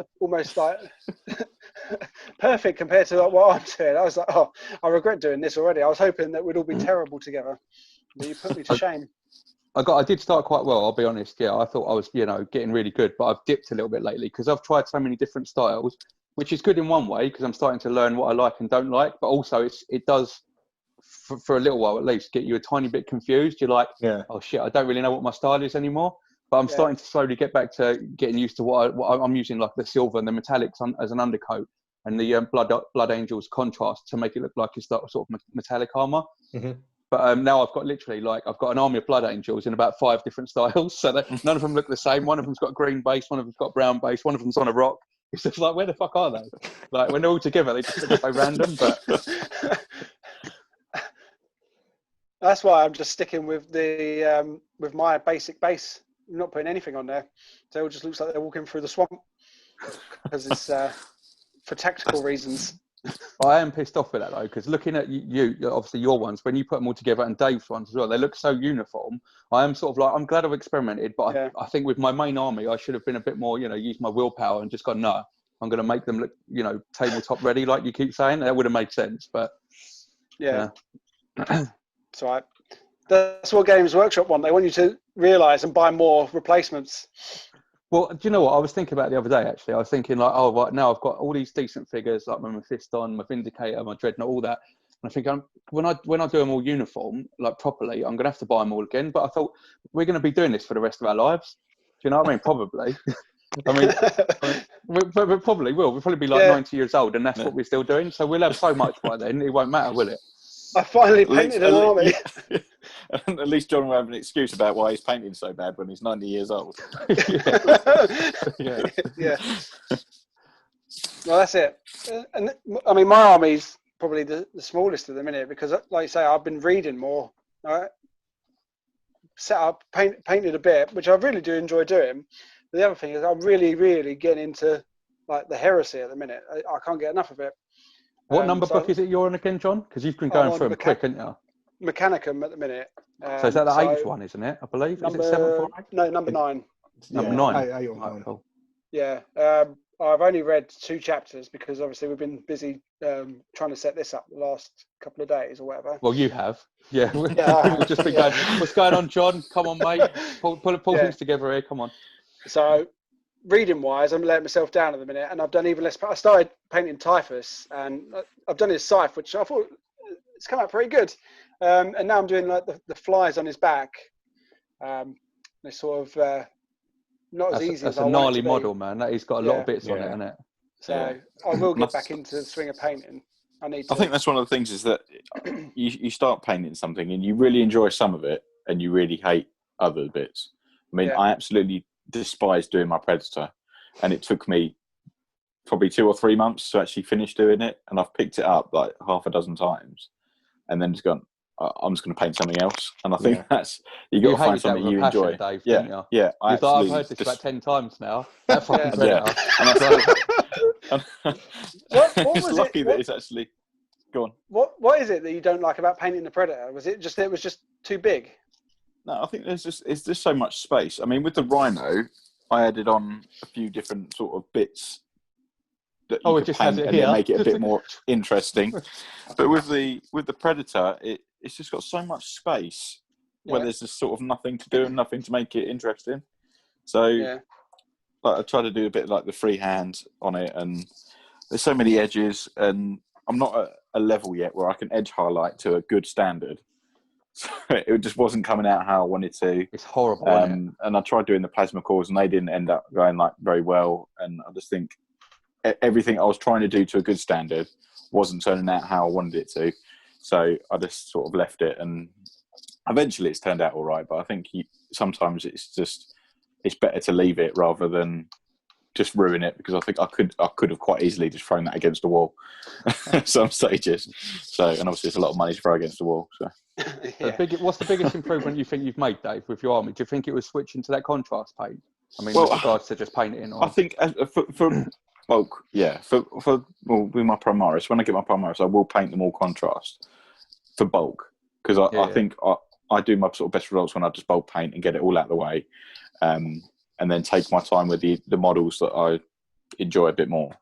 are almost like perfect compared to like what I'm doing. I was like, oh, I regret doing this already. I was hoping that we'd all be terrible together, but you put me to shame. I did start quite well, I'll be honest. Yeah, I thought I was, getting really good, but I've dipped a little bit lately because I've tried so many different styles, which is good in one way because I'm starting to learn what I like and don't like, but also it does, for a little while at least, get you a tiny bit confused. You're like, oh shit, I don't really know what my style is anymore. But I'm starting to slowly get back to getting used to what I'm using, like the silver and the metallics as an undercoat, and the Blood Angels contrast to make it look like it's that sort of metallic armor. Mm-hmm. But now I've got I've got an army of Blood Angels in about 5 different styles, so that none of them look the same. One of them's got a green base, one of them's got a brown base, one of them's on a rock. It's just like, where the fuck are they? Like when they're all together, they just look so random. But that's why I'm just sticking with the with my basic base. I'm not putting anything on there, so it just looks like they're walking through the swamp because it's for tactical reasons. I am pissed off with that though, because looking at you, obviously your ones, when you put them all together, and Dave's ones as well, they look so uniform. I am sort of like, I'm glad I've experimented, but I think with my main army, I should have been a bit more, use my willpower and just gone, no, I'm going to make them look, tabletop ready, like you keep saying. That would have made sense, but It's all right. That's what Games Workshop want. They want you to realise and buy more replacements. Well, do you know what I was thinking about the other day, actually? I was thinking like, oh, right, now I've got all these decent figures, like my Mephiston, my Vindicator, my Dreadnought, all that. And I think when I do them all uniform, like properly, I'm going to have to buy them all again. But I thought, we're going to be doing this for the rest of our lives. Do you know what I mean? Probably. we probably will. We'll probably be like 90 years old, and that's what we're still doing. So we'll have so much by then, it won't matter, will it? I finally painted an army. At least John will have an excuse about why he's painting so bad when he's 90 years old. Yeah. Well, that's it. And I mean, my army's probably the smallest at the minute because, like you say, I've been reading more. Right? Set up, painted a bit, which I really do enjoy doing. But the other thing is, I'm really, really getting into like the heresy at the minute. I can't get enough of it. What number book is it you're on again, John? Because you've been going through them quick, haven't you? Mechanicum at the minute. So is that the 8th one, isn't it? I believe. Is it 7th or 8th? No, number 9. Number 9. 8 or 9. Cool. Yeah. I've only read 2 chapters because obviously we've been busy trying to set this up the last couple of days or whatever. Well, you have. Yeah. We've just been going, what's going on, John? Come on, mate. Pull things together here. Come on. So, reading wise, I'm letting myself down at the minute, and I've done even less. I started painting Typhus, and I've done his scythe, which I thought it's come out pretty good. And now I'm doing like the flies on his back. They're sort of not as easy as I want it to be. That's a gnarly model, man. He's got a lot of bits on it, hasn't it? So I will get back into the swing of painting. I think that's one of the things is that you start painting something and you really enjoy some of it and you really hate other bits. I mean, I absolutely despise doing my Predator, and it took me probably 2 or 3 months to actually finish doing it, and I've picked it up like half a dozen times and then just gone, I'm just going to paint something else. And I think that's, you got to find something you enjoy. Dave, I've heard this about 10 times now. That fucking Predator. And I was lucky that it's actually gone. What is it that you don't like about painting the Predator? Was it just too big? No, I think it's just so much space. I mean, with the Rhino, I added on a few different sort of bits that you could paint and then make it a bit more interesting. But with the Predator, it's just got so much space where there's just sort of nothing to do and nothing to make it interesting. So like I try to do a bit like the freehand on it, and there's so many edges, and I'm not at a level yet where I can edge highlight to a good standard. So it just wasn't coming out how I wanted to. It's horrible, isn't it? And I tried doing the plasma cores, and they didn't end up going like very well. And I just think everything I was trying to do to a good standard wasn't turning out how I wanted it to. So I just sort of left it, and eventually it's turned out all right. But I think sometimes it's better to leave it rather than just ruin it, because I think I could have quite easily just thrown that against the wall at some stages. So, and obviously it's a lot of money to throw against the wall. So, what's the biggest improvement you think you've made, Dave, with your army? Do you think it was switching to that contrast paint? I mean, with regards to just painting it in. I think for bulk, yeah. With my Primaris, when I get my Primaris, I will paint them all contrast for bulk, because I think I do my sort of best results when I just bulk paint and get it all out of the way. And then take my time with the models that I enjoy a bit more.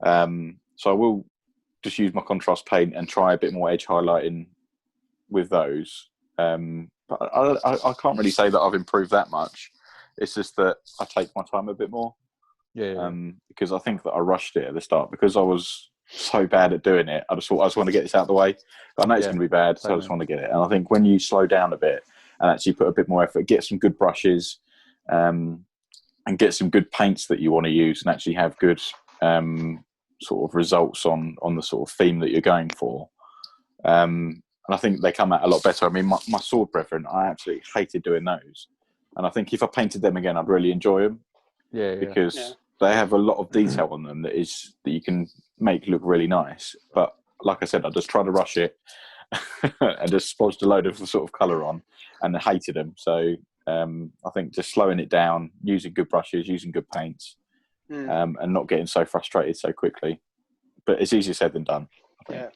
So I will just use my contrast paint and try a bit more edge highlighting with those. But I can't really say that I've improved that much. It's just that I take my time a bit more. Because I think that I rushed it at the start because I was so bad at doing it. I just thought I just want to get this out of the way. I know it's going to be bad, so I just want to get it. And I think when you slow down a bit and actually put a bit more effort, get some good brushes, and get some good paints that you want to use, and actually have good sort of results on the sort of theme that you're going for. And I think they come out a lot better. I mean, my Sword Brethren, I absolutely hated doing those. And I think if I painted them again, I'd really enjoy them. Because they have a lot of detail on them that you can make look really nice. But like I said, I just tried to rush it and just splodged a load of sort of colour on, and I hated them. So I think just slowing it down, using good brushes, using good paints, and not getting so frustrated so quickly. But it's easier said than done, I think.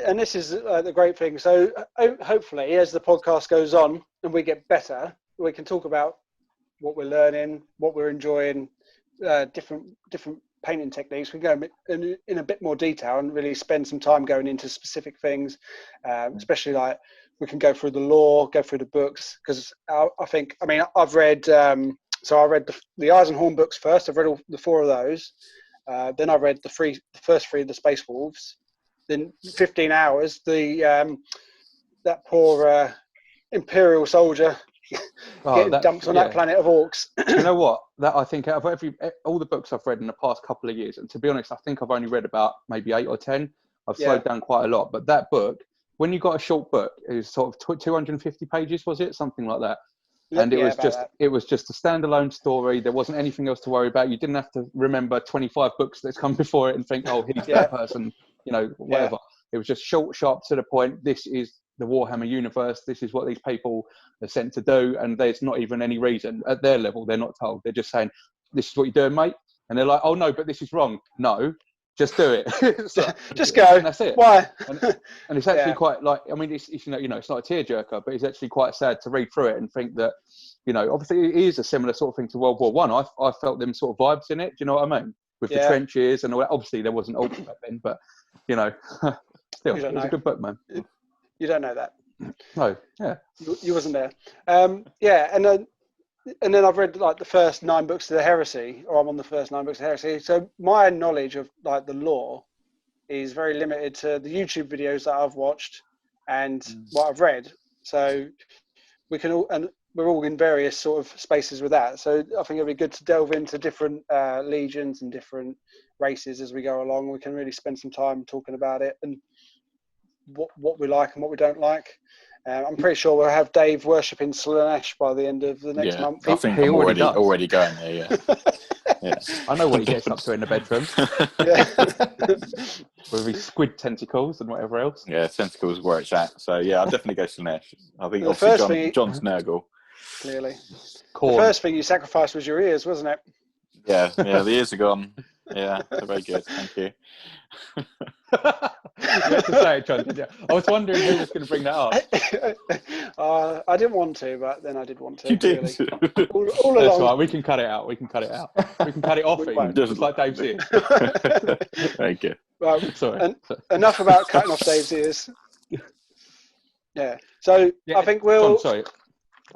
And this is the great thing. So hopefully, as the podcast goes on and we get better, we can talk about what we're learning, what we're enjoying, different painting techniques. We can go in a bit more detail and really spend some time going into specific things, especially like we can go through the lore, go through the books, because I've read, so I read the Eyes and Horn books first. I've read all the 4 of those. Then I read the first 3 of the Space Wolves. Then 15 hours, that poor Imperial soldier getting dumped on that planet of orcs. You know what? That I think out of all the books I've read in the past couple of years, and to be honest, I think I've only read about maybe 8 or 10. I've slowed down quite a lot. But that book, when you got a short book, it was sort of 250 pages, was it? Something like that. And it was just a standalone story. There wasn't anything else to worry about. You didn't have to remember 25 books that's come before it and think, oh, he's that person, whatever. It was just short, sharp, to the point. This is the Warhammer universe. This is what these people are sent to do. And there's not even any reason at their level. They're not told. They're just saying, this is what you're doing, mate. And they're like, oh, no, but this is wrong. No, just do it. Just go. And that's it. Why? And it's actually quite like, I mean, it's it's not a tearjerker, but it's actually quite sad to read through it and think that, obviously it is a similar sort of thing to World War One. I felt them sort of vibes in it. Do you know what I mean? With the trenches and all that. Obviously there wasn't ultra back then, but still, it was a good book, man. You don't know that. No, you wasn't there. And then I've read like the first 9 books of the Heresy, or I'm on the first 9 books of Heresy. So my knowledge of like the lore is very limited to the YouTube videos that I've watched and what I've read. So we're all in various sort of spaces with that. So I think it'd be good to delve into different legions and different races as we go along. We can really spend some time talking about it and what we like and what we don't like. I'm pretty sure we'll have Dave worshipping Slanesh by the end of the next month. I think I'm already going there, yeah. I know what he gets up to in the bedroom. With his squid tentacles and whatever else. Yeah, tentacles is where it's at. So, I'll definitely go Slanesh. I think obviously John's Nurgle. Clearly. Corn. The first thing you sacrificed was your ears, wasn't it? Yeah, the ears are gone. Yeah, they're very good. Thank you. You had to say it, John, didn't you? I was wondering who was going to bring that up. I didn't want to, but then I did want to. You did. All That's along. right. We can cut it out. We can cut it off, even, just like Dave's ears. Thank you. Well, sorry. Enough about cutting off Dave's ears. Yeah. So I think we'll. John, sorry.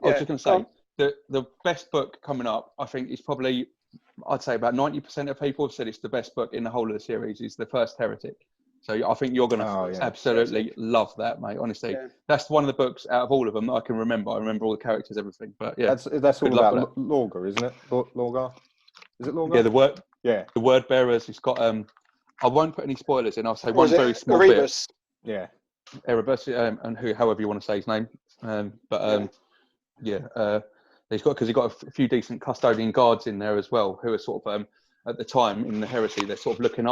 I was just going to say, the best book coming up, I think, is probably, I'd say about 90% of people have said it's the best book in the whole of the series, is The First Heretic. So I think you're going to absolutely love that, mate. Honestly, that's one of the books out of all of them that I can remember. I remember all the characters, everything. But yeah, that's all about Lorgar, isn't it? Lorgar, is it Lorgar? Yeah, the word bearers. It's got I won't put any spoilers in. I'll say one very small Erebus? bit. Yeah, Erebus, and however you want to say his name. He's got a few decent custodian guards in there as well, who are sort of at the time in the heresy, they're sort of looking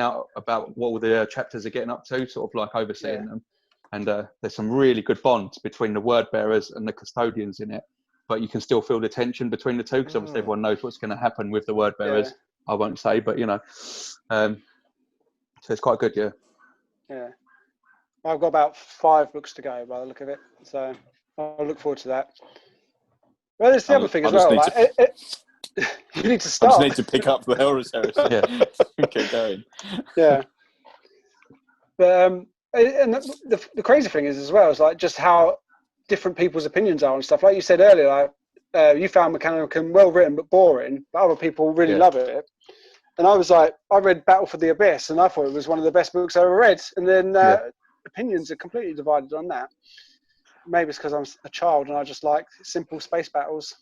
out about what all the chapters are getting up to, sort of like overseeing them. And there's some really good bonds between the word bearers and the custodians in it, but you can still feel the tension between the two, because obviously everyone knows what's going to happen with the word bearers. I won't say, but so it's quite good. Yeah, I've got about 5 books to go by the look of it, so I'll look forward to that. Well, there's the other thing as well. You need to start. I just need to pick up the Horus Heresy. Keep going. Yeah. But and the crazy thing is as well is like just how different people's opinions are and stuff. Like you said earlier, like you found Mechanicum well written but boring, but other people really love it. And I was like, I read Battle for the Abyss, and I thought it was one of the best books I ever read. And then opinions are completely divided on that. Maybe it's because I'm a child and I just like simple space battles.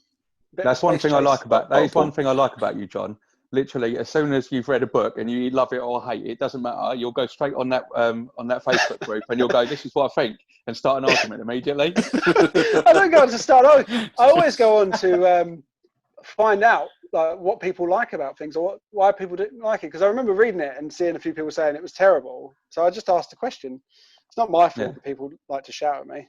That's one thing I like about one thing I like about you, John. Literally, as soon as you've read a book and you love it or hate it, it doesn't matter. You'll go straight on that Facebook group and you'll go, "This is what I think," and start an argument immediately. I don't go on to start. I always go on to find out like what people like about things or why people didn't like it. Because I remember reading it and seeing a few people saying it was terrible. So I just asked the question. It's not my fault that people like to shout at me.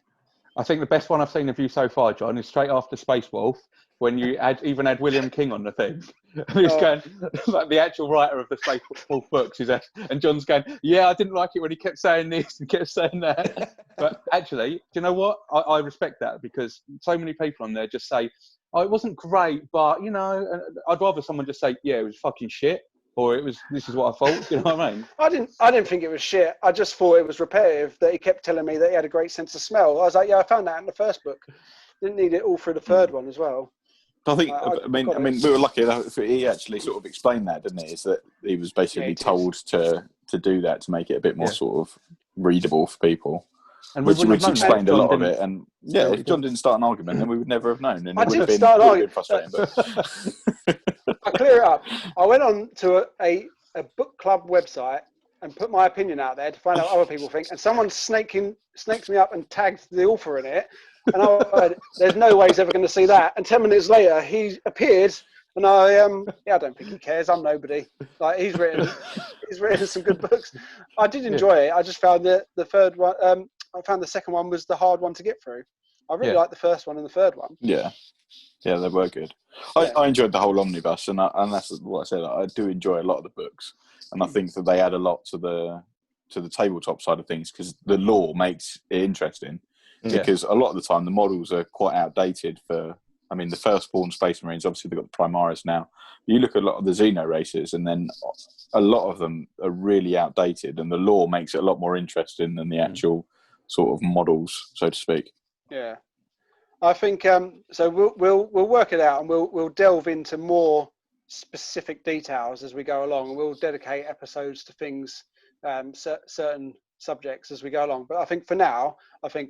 I think the best one I've seen of you so far, John, is straight after Space Wolf, when you even had William King on the thing. And he's going, like the actual writer of the Space Wolf books, and John's going, "Yeah, I didn't like it when he kept saying this and kept saying that." But actually, do you know what? I respect that, because so many people on there just say, "Oh, it wasn't great, but I'd rather someone just say, yeah, it was fucking shit." Or this is what I thought. You know what I mean? I didn't think it was shit. I just thought it was repetitive that he kept telling me that he had a great sense of smell. I was like, yeah, I found that in the first book. Didn't need it all through the third one as well. I think, I mean, we were lucky enough. He actually sort of explained that, didn't he? Is that he was basically told to do that to make it a bit more sort of readable for people. And which explained a lot of it. And if John didn't start an argument, then we would never have known. And it would have been frustrating. But I'll clear it up. I went on to a book club website and put my opinion out there to find out what other people think. And someone snaked me up and tagged the author in it. And I went, there's no way he's ever going to see that. And 10 minutes later, he appeared. And I don't think he cares. I'm nobody. Like he's written some good books. I did enjoy it. I just found the third one. I found the second one was the hard one to get through. I really liked the first one and the third one. Yeah, they were good. I enjoyed the whole omnibus, and that's what I said. I do enjoy a lot of the books, and I think that they add a lot to the tabletop side of things, because the lore makes it interesting. Because a lot of the time the models are quite outdated for. I mean, the Firstborn Space Marines, obviously they've got the Primaris now. You look at a lot of the Xeno races, and then a lot of them are really outdated, and the lore makes it a lot more interesting than the actual sort of models, so to speak. Yeah, I think so. We'll work it out, and we'll delve into more specific details as we go along, and we'll dedicate episodes to things, certain subjects as we go along. But I think for now,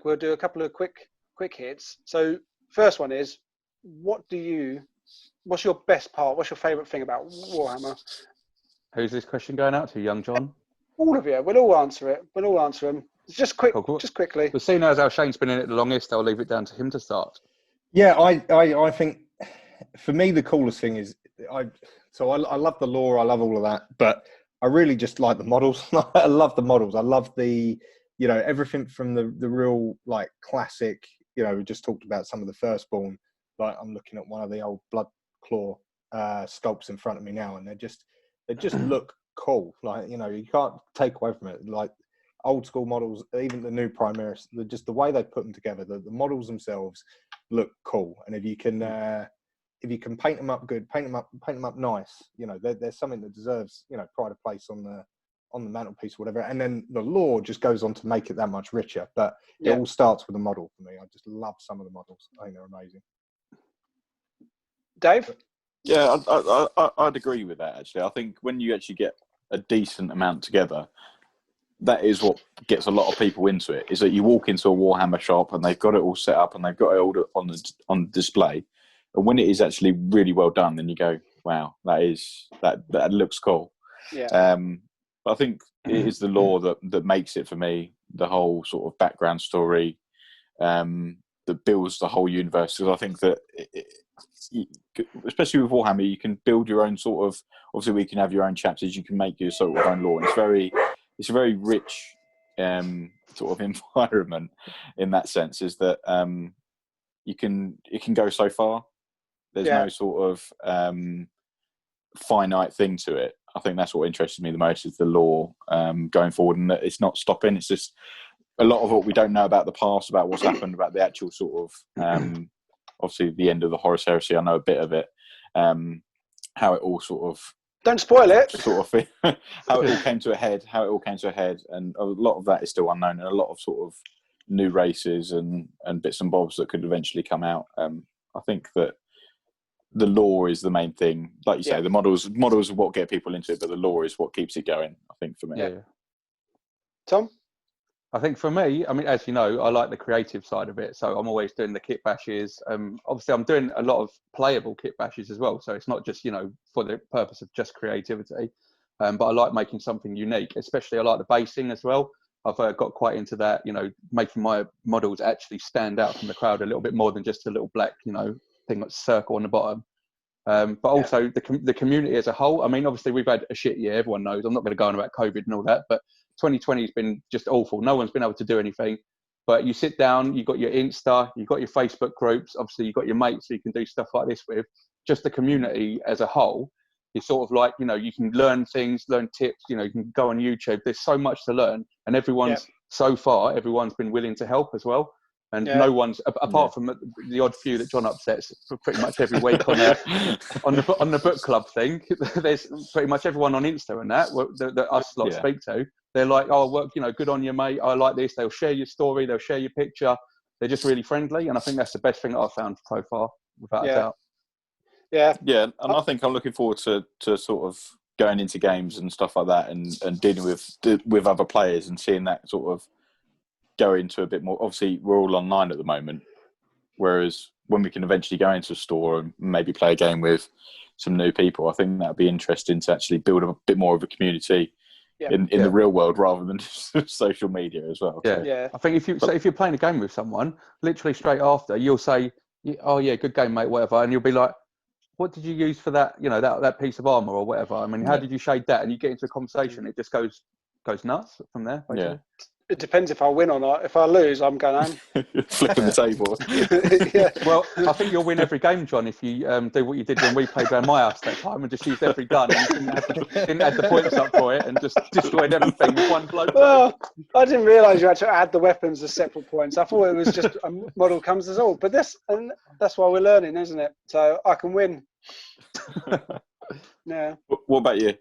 we'll do a couple of quick hits. So first one is, what's your best part? What's your favourite thing about Warhammer? Who's this question going out to, young John? All of you. We'll all answer it. We'll all answer them. Just quickly. But seeing as how Shane's been in it the longest, I'll leave it down to him to start. Yeah, I think for me the coolest thing is I love the lore. I love all of that, but I really just like the models. I love the models. I love the everything from the real like classic. We just talked about some of the Firstborn. Like I'm looking at one of the old Blood Claw sculpts in front of me now, and they just look cool. Like you can't take away from it. Like old school models, even the new Primaris, just the way they put them together, the models themselves look cool. And if you can paint them up good, paint them up nice, there's something that deserves pride of place on the mantelpiece or whatever. And then the lore just goes on to make it that much richer. But it all starts with the model for me. I just love some of the models. I think they're amazing. Dave? Yeah, I'd agree with that, actually. I think when you actually get a decent amount together, that is what gets a lot of people into it, is that you walk into a Warhammer shop and they've got it all set up and they've got it all on display. And when it is actually really well done, then you go, wow, that looks cool. Yeah. But I think it is the lore that makes it for me, the whole sort of background story that builds the whole universe. Because I think that, especially with Warhammer, you can build your own sort of, obviously we can have your own chapters, you can make your sort of own lore. And it's a very rich sort of environment in that sense, is that it can go so far. There's no sort of finite thing to it. I think that's what interested me the most, is the lore going forward, and that it's not stopping. It's just a lot of what we don't know about the past, about what's happened, about the actual sort of obviously the end of the Horus Heresy. I know a bit of it, how it all sort of, don't spoil it, sort of how it all came to a head, and a lot of that is still unknown, and a lot of sort of new races and bits and bobs that could eventually come out. I think that the lore is the main thing. Like you say, the models are what get people into it, but the lore is what keeps it going, I think, for me. Yeah. Tom? I think for me, I mean, as you know, I like the creative side of it. So I'm always doing the kit bashes. Obviously, I'm doing a lot of playable kit bashes as well. So it's not just, for the purpose of just creativity. But I like making something unique. Especially, I like the basing as well. I've got quite into that, making my models actually stand out from the crowd a little bit more than just a little black, thing that's circle on the bottom. But also the community as a whole. I mean, obviously we've had a shit year. Everyone knows. I'm not going to go on about COVID and all that, but 2020 has been just awful. No one's been able to do anything. But you sit down, you've got your Insta, you've got your Facebook groups. Obviously, you've got your mates who you can do stuff like this with. Just the community as a whole is sort of like, you can learn things, learn tips. You can go on YouTube. There's so much to learn, and everyone's been willing to help as well. And no one's, apart from the odd few that John upsets pretty much every week on the book club thing. There's pretty much everyone on Insta and that us lot speak to. They're like, oh, well, good on you, mate. I like this. They'll share your story. They'll share your picture. They're just really friendly, and I think that's the best thing that I've found so far, without a doubt. Yeah, and I think I'm looking forward to sort of going into games and stuff like that, and dealing with other players and seeing that sort of go into a bit more. Obviously, we're all online at the moment, whereas when we can eventually go into a store and maybe play a game with some new people, I think that'd be interesting to actually build a bit more of a community in the real world rather than just social media as well. I think if you're playing a game with someone, literally straight after, you'll say, "Oh yeah, good game, mate," whatever, and you'll be like, "What did you use for that? That piece of armor or whatever? I mean, how did you shade that?" And you get into a conversation, it just goes nuts from there. Basically. Yeah. It depends if I win or not. If I lose, I'm going home. Flipping the table. Well, I think you'll win every game, John, if you do what you did when we played around my house that time and just used every gun and didn't add the points up for it and just destroyed everything with one blow. Well, I didn't realise you had to add the weapons as separate points. I thought it was just a model comes as all. But that's why we're learning, isn't it? So I can win. Yeah. What about you?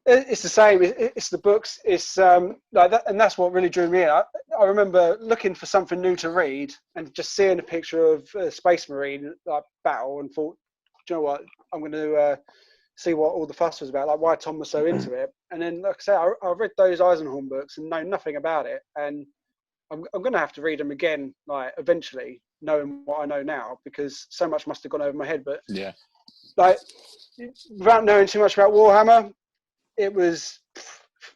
It's the same. It's the books. It's like that, and that's what really drew me in. I remember looking for something new to read and just seeing a picture of a Space Marine like battle and thought, do you know what? I'm going to see what all the fuss was about, like why Tom was so into it. And then, like I say, I read those Eisenhorn books and know nothing about it, and I'm going to have to read them again, like eventually, knowing what I know now, because so much must have gone over my head. But like without knowing too much about Warhammer, it was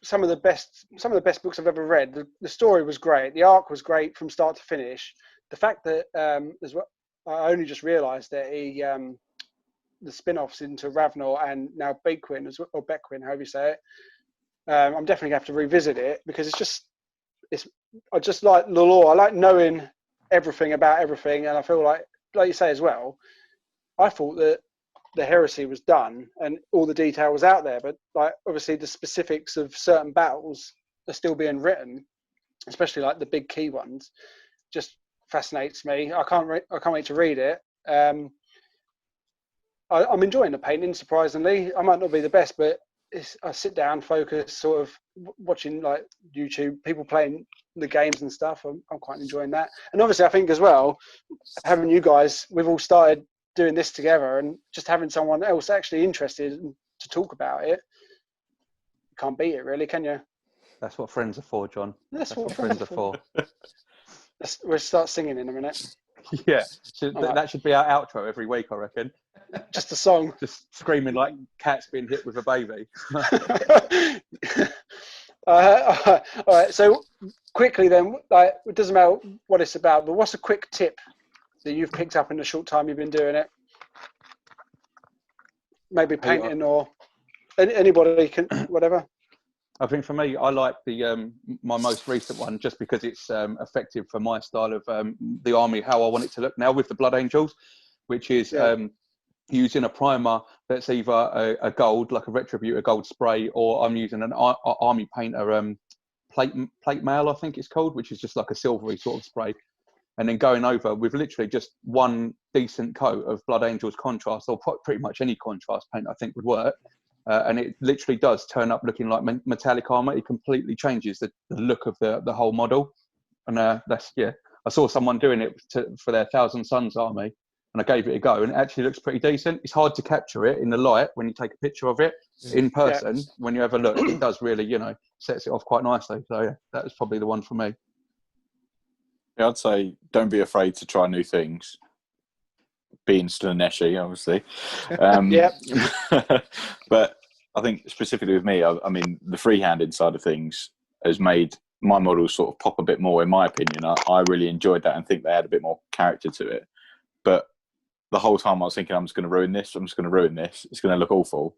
some of the best books I've ever read. The story was great. The arc was great from start to finish. The fact that I only just realised that the spin-offs into Ravnor and now Bequin, or Bequin, however you say it. I'm definitely gonna have to revisit it because I just like the lore. I like knowing everything about everything, and I feel like you say as well. I thought that the heresy was done and all the detail was out there, but like obviously the specifics of certain battles are still being written, especially like the big key ones. Just fascinates me. I can't wait to read it. I'm enjoying the painting, surprisingly. I might not be the best, but I sit down, focus, sort of watching like YouTube, people playing the games and stuff. I'm quite enjoying that. And obviously I think as well, having you guys, we've all started doing this together and just having someone else actually interested to talk about it. You can't beat it, really, can you? That's what friends are for, John. That's what friends are for. We'll start singing in a minute. Yeah, Right. that should be our outro every week, I reckon. Just a song. Just screaming like cats being hit with a baby. All right. So quickly then, like, it doesn't matter what it's about, but what's a quick tip that you've picked up in the short time you've been doing it? Maybe painting or anybody can, whatever. I think for me, I like the my most recent one just because it's effective for my style of the army, how I want it to look now with the Blood Angels, which is using a primer that's either a gold, like a Retributor gold spray, or I'm using an army painter plate mail, I think it's called, which is just like a silvery sort of spray. And then going over with literally just one decent coat of Blood Angels contrast, or pretty much any contrast paint I think would work. And it literally does turn up looking like metallic armor. It completely changes the look of the whole model. And that's, yeah, I saw someone doing it for their Thousand Suns army, and I gave it a go, and it actually looks pretty decent. It's hard to capture it in the light when you take a picture of it. In person, when you have a look, it does really, sets it off quite nicely. So yeah, that was probably the one for me. Yeah, I'd say don't be afraid to try new things. Being Slaneshi, obviously. But I think specifically with me, I mean, the free-handed side of things has made my models sort of pop a bit more, in my opinion. I really enjoyed that and think they had a bit more character to it. But the whole time I was thinking, I'm just going to ruin this. It's going to look awful.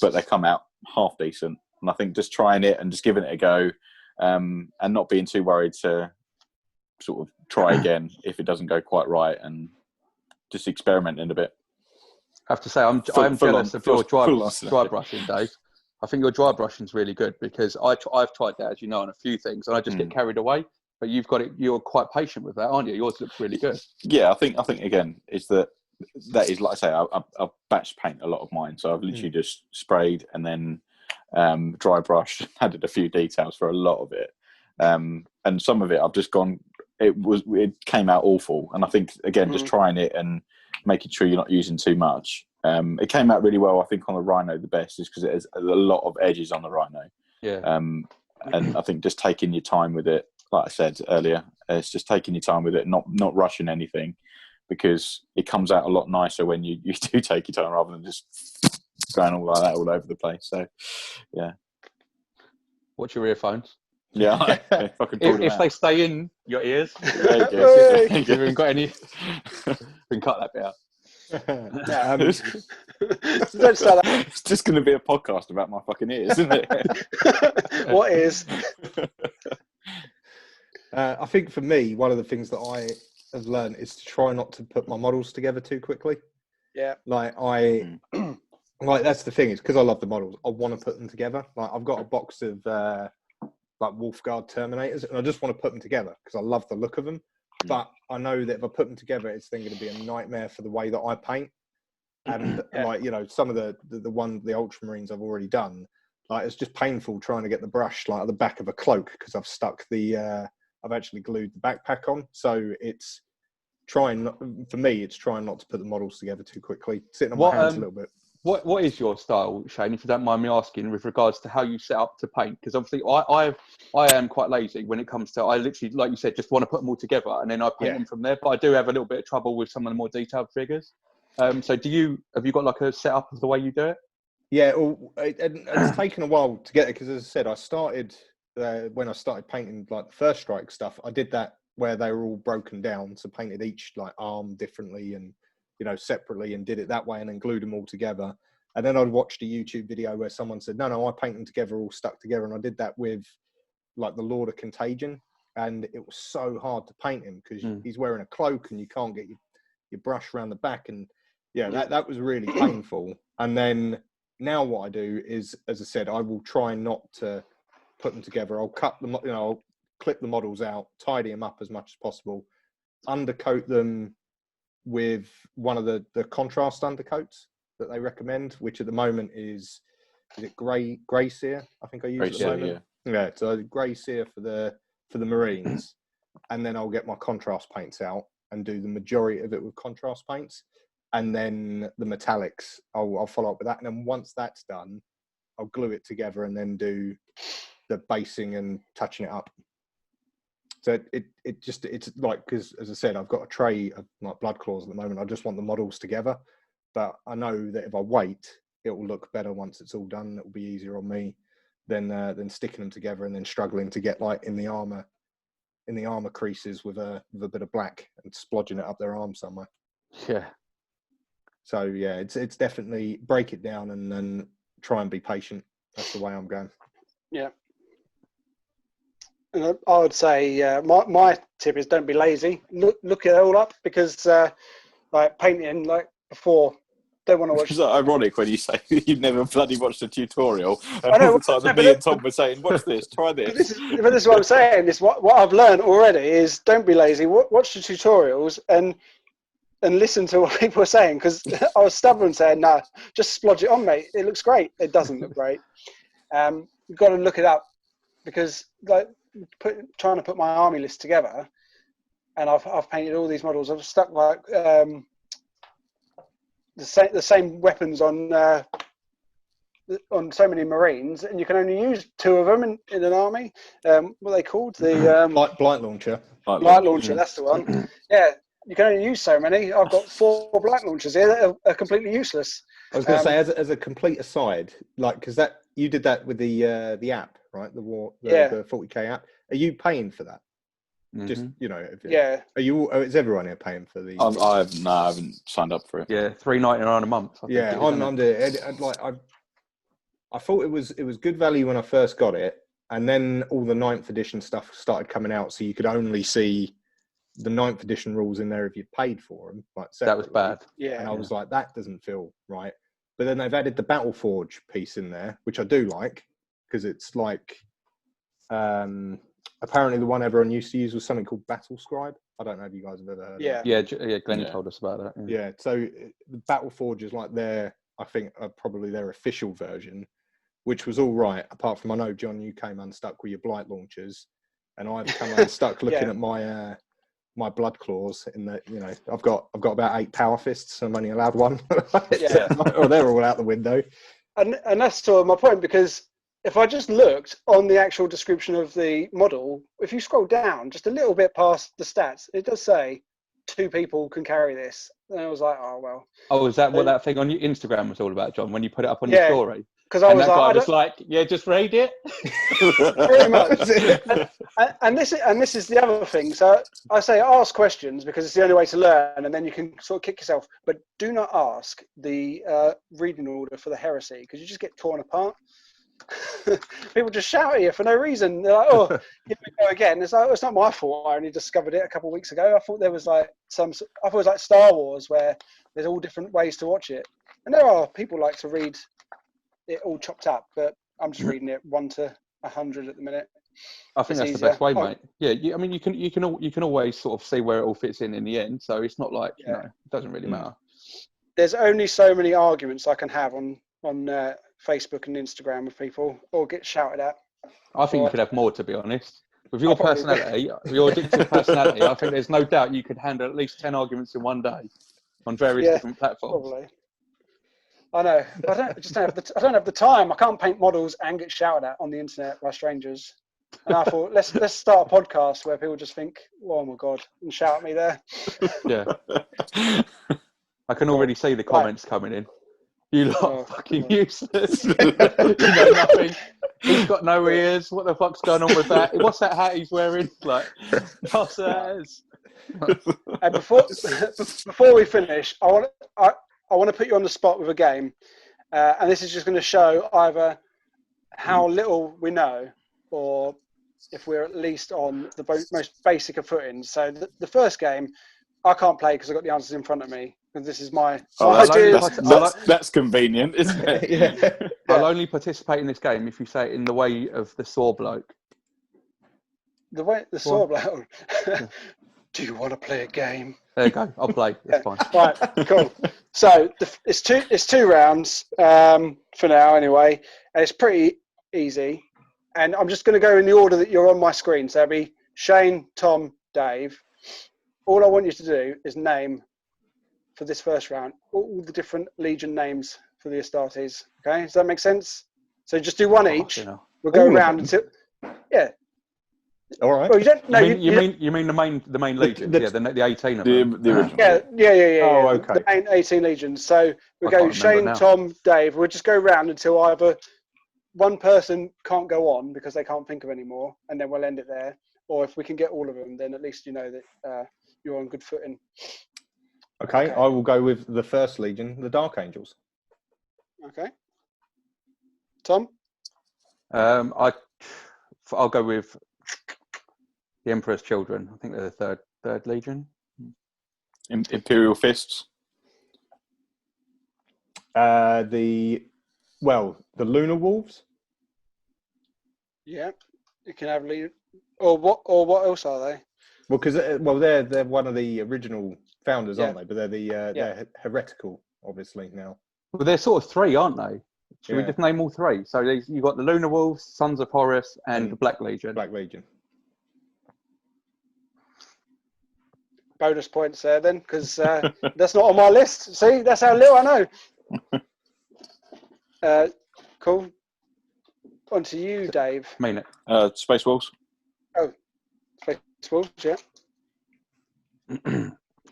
But they come out half decent. And I think just trying it and just giving it a go and not being too worried to sort of try again if it doesn't go quite right, and just experimenting a bit. I have to say, I'm jealous of your dry brushing, Dave. I think your dry brushing is really good because I've tried that, as you know, on a few things, and I just get carried away. But you've got it. You're quite patient with that, aren't you? Yours looks really good. Yeah, I think again, is that is, like I say, I've batch paint a lot of mine, so I've literally just sprayed and then dry brushed, added a few details for a lot of it, and some of it I've just gone. It came out awful, and I think again, just trying it and making sure you're not using too much. It came out really well. I think on the Rhino the best is because it has a lot of edges on the Rhino. Yeah. And I think just taking your time with it, like I said earlier, it's just taking your time with it, not rushing anything, because it comes out a lot nicer when you do take your time rather than just going all like that all over the place. So, yeah. Watch your earphones. Yeah, if they stay in your ears, there you go. You haven't got any. We can cut that bit out. Don't start that. It's just going to be a podcast about my fucking ears, isn't it? What is? I think for me, one of the things that I have learned is to try not to put my models together too quickly. Yeah. Like that's the thing, is because I love the models, I want to put them together. Like I've got a box of like Wolfguard Terminators, and I just want to put them together because I love the look of them. But I know that if I put them together, it's then going to be a nightmare for the way that I paint. And like, some of the Ultramarines I've already done, like it's just painful trying to get the brush like at the back of a cloak because I've stuck I've actually glued the backpack on. So it's trying not to put the models together too quickly, sitting on my hands a little bit. What is your style, Shane, if you don't mind me asking, with regards to how you set up to paint? Because obviously I am quite lazy when it comes to, I literally, like you said, just want to put them all together and then I paint them from there. But I do have a little bit of trouble with some of the more detailed figures. So have you got like a setup of the way you do it? Yeah, well, it's taken a while to get it because, as I said, I started when I started painting like the First Strike stuff. I did that where they were all broken down, so painted each like arm differently and separately, and did it that way, and then glued them all together. And then I'd watched a YouTube video where someone said, no, I paint them together, all stuck together. And I did that with like the Lord of Contagion, and it was so hard to paint him because he's wearing a cloak and you can't get your brush around the back, and that was really painful. And then now what I do is, as I said, I will try not to put them together. I'll cut them, I'll clip the models out, tidy them up as much as possible, undercoat them with one of the contrast undercoats that they recommend, which at the moment is it grey sear? I think I use at the moment. Yeah, so grey sear for the Marines, and then I'll get my contrast paints out and do the majority of it with contrast paints. and then the metallics, I'll follow up with that. And then once that's done, I'll glue it together and then do the basing and touching it up. So it's like, because as I said, I've got a tray of like blood claws at the moment. I just want the models together, but I know that if I wait, it will look better once it's all done. It will be easier on me than sticking them together and then struggling to get like in the armor creases with a bit of black and splodging it up their arm somewhere. Yeah. So yeah, it's definitely break it down and then try and be patient. That's the way I'm going. Yeah. And I would say my tip is don't be lazy. Look it all up, because like painting, like before, don't want to watch. It's ironic when you say you've never bloody watched a tutorial. And I know, all the time that me and Tom were saying, watch this, try this. But this is what I'm saying. Is what I've learned already is don't be lazy. Watch the tutorials and listen to what people are saying, because I was stubborn saying, no, just splodge it on, mate. It looks great. It doesn't look great. You've got to look it up, because like trying to put my army list together, and I've painted all these models. I've stuck like the same weapons on so many Marines, and you can only use 2 of them in an army. What are they called? The Blight launcher. Blight launcher. That's the one. Yeah. You can only use so many. I've got 4 blight launchers here that are completely useless. I was going to say, as a complete aside, like, because that you did that with the app, right? The 40k app. Are you paying for that? Mm-hmm. Just Yeah. Are you? Is everyone here paying for the? I haven't signed up for it. Yeah, $3.99 a month. I'm under. Like I thought it was good value when I first got it, and then all the 9th edition stuff started coming out, so you could only see the 9th edition rules in there if you paid for them. Like that was bad. Yeah. And I was like, that doesn't feel right. But then they've added the Battleforge piece in there, which I do like, because it's like apparently the one everyone used to use was something called Battle Scribe. I don't know if you guys have ever heard of it. Yeah, Glenn told us about that. Yeah, so the Battleforge is like I think probably their official version, which was all right, apart from I know, John, you came unstuck with your blight launchers, and I've come unstuck looking at my blood claws in that, I've got about 8 power fists. I'm only allowed 1. Or they're all out the window. And that's sort of my point, because if I just looked on the actual description of the model, if you scroll down just a little bit past the stats, it does say 2 people can carry this. And I was like, oh well. Oh, is that what that thing on your Instagram was all about, John? When you put it up on your story? Because I was just read it. Pretty much. And this is the other thing. So I say ask questions, because it's the only way to learn, and then you can sort of kick yourself. But do not ask the reading order for the heresy, because you just get torn apart. People just shout at you for no reason. They're like, "Oh, here we go again." It's like, it's not my fault. I only discovered it a couple of weeks ago. I thought there was like I thought it was like Star Wars, where there's all different ways to watch it, and there are people like to read it all chopped up, but I'm just reading it 1 to 100 at the minute. I think that's the best way, mate. Yeah, I mean, you can always sort of see where it all fits in the end. So it's not like it doesn't really matter. There's only so many arguments I can have on Facebook and Instagram with people, or get shouted at. I think you could have more, to be honest. With your personality, your addictive personality, I think there's no doubt you could handle at least 10 arguments in one day on various different platforms. Probably. I know. I don't have the time. I can't paint models and get shouted at on the internet by strangers. And I thought, let's start a podcast where people just think, "Oh my god," and shout at me there. Yeah. I can already see the comments coming in. You lot are fucking useless. You know nothing. He's got no ears. What the fuck's going on with that? What's that hat he's wearing? Like, houses. And before we finish, I want to put you on the spot with a game, and this is just going to show either how little we know, or if we're at least on the most basic of footings. So the first game, I can't play because I've got the answers in front of me, because this is my ideas. That's convenient, isn't it? I'll only participate in this game if you say it in the way of the saw bloke. The saw bloke. Do you want to play a game? There you go. I'll play. It's fine. Right, cool. So it's two rounds for now, anyway, and it's pretty easy. And I'm just going to go in the order that you're on my screen. So it'll be Shane, Tom, Dave. All I want you to do is name for this first round all the different Legion names for the Astartes. Okay, does that make sense? So just do one each. You know. We'll go All of around them? until. Yeah. All right. Well, you don't. No, You mean the main legions? Yeah, the 18 of them. The original. Yeah. Oh, The okay. main 18 Legions. So we I go can't remember Shane, now. Tom, Dave. We'll just go round until either one person can't go on because they can't think of any more, and then we'll end it there. Or if we can get all of them, then at least you know that you're on good footing. Okay, Okay. I will go with the first Legion, the Dark Angels. Okay. Tom? I'll go with the Emperor's Children. I think they're the third legion. Imperial Fists. The Lunar Wolves. Yeah. You can have lead. Or what else are they? Well, because they're one of the original founders, Yeah. aren't they? But they're they're heretical, obviously now. Well, they're sort of three, aren't they? Should we Yeah. just name all three? So you've got the Lunar Wolves, Sons of Horus, and the Black Legion. Black Legion. Bonus points there then, because that's not on my list. See, that's how little I know. Cool. On to you, Dave. Mean it. Space Wolves. Space Wolves, yeah.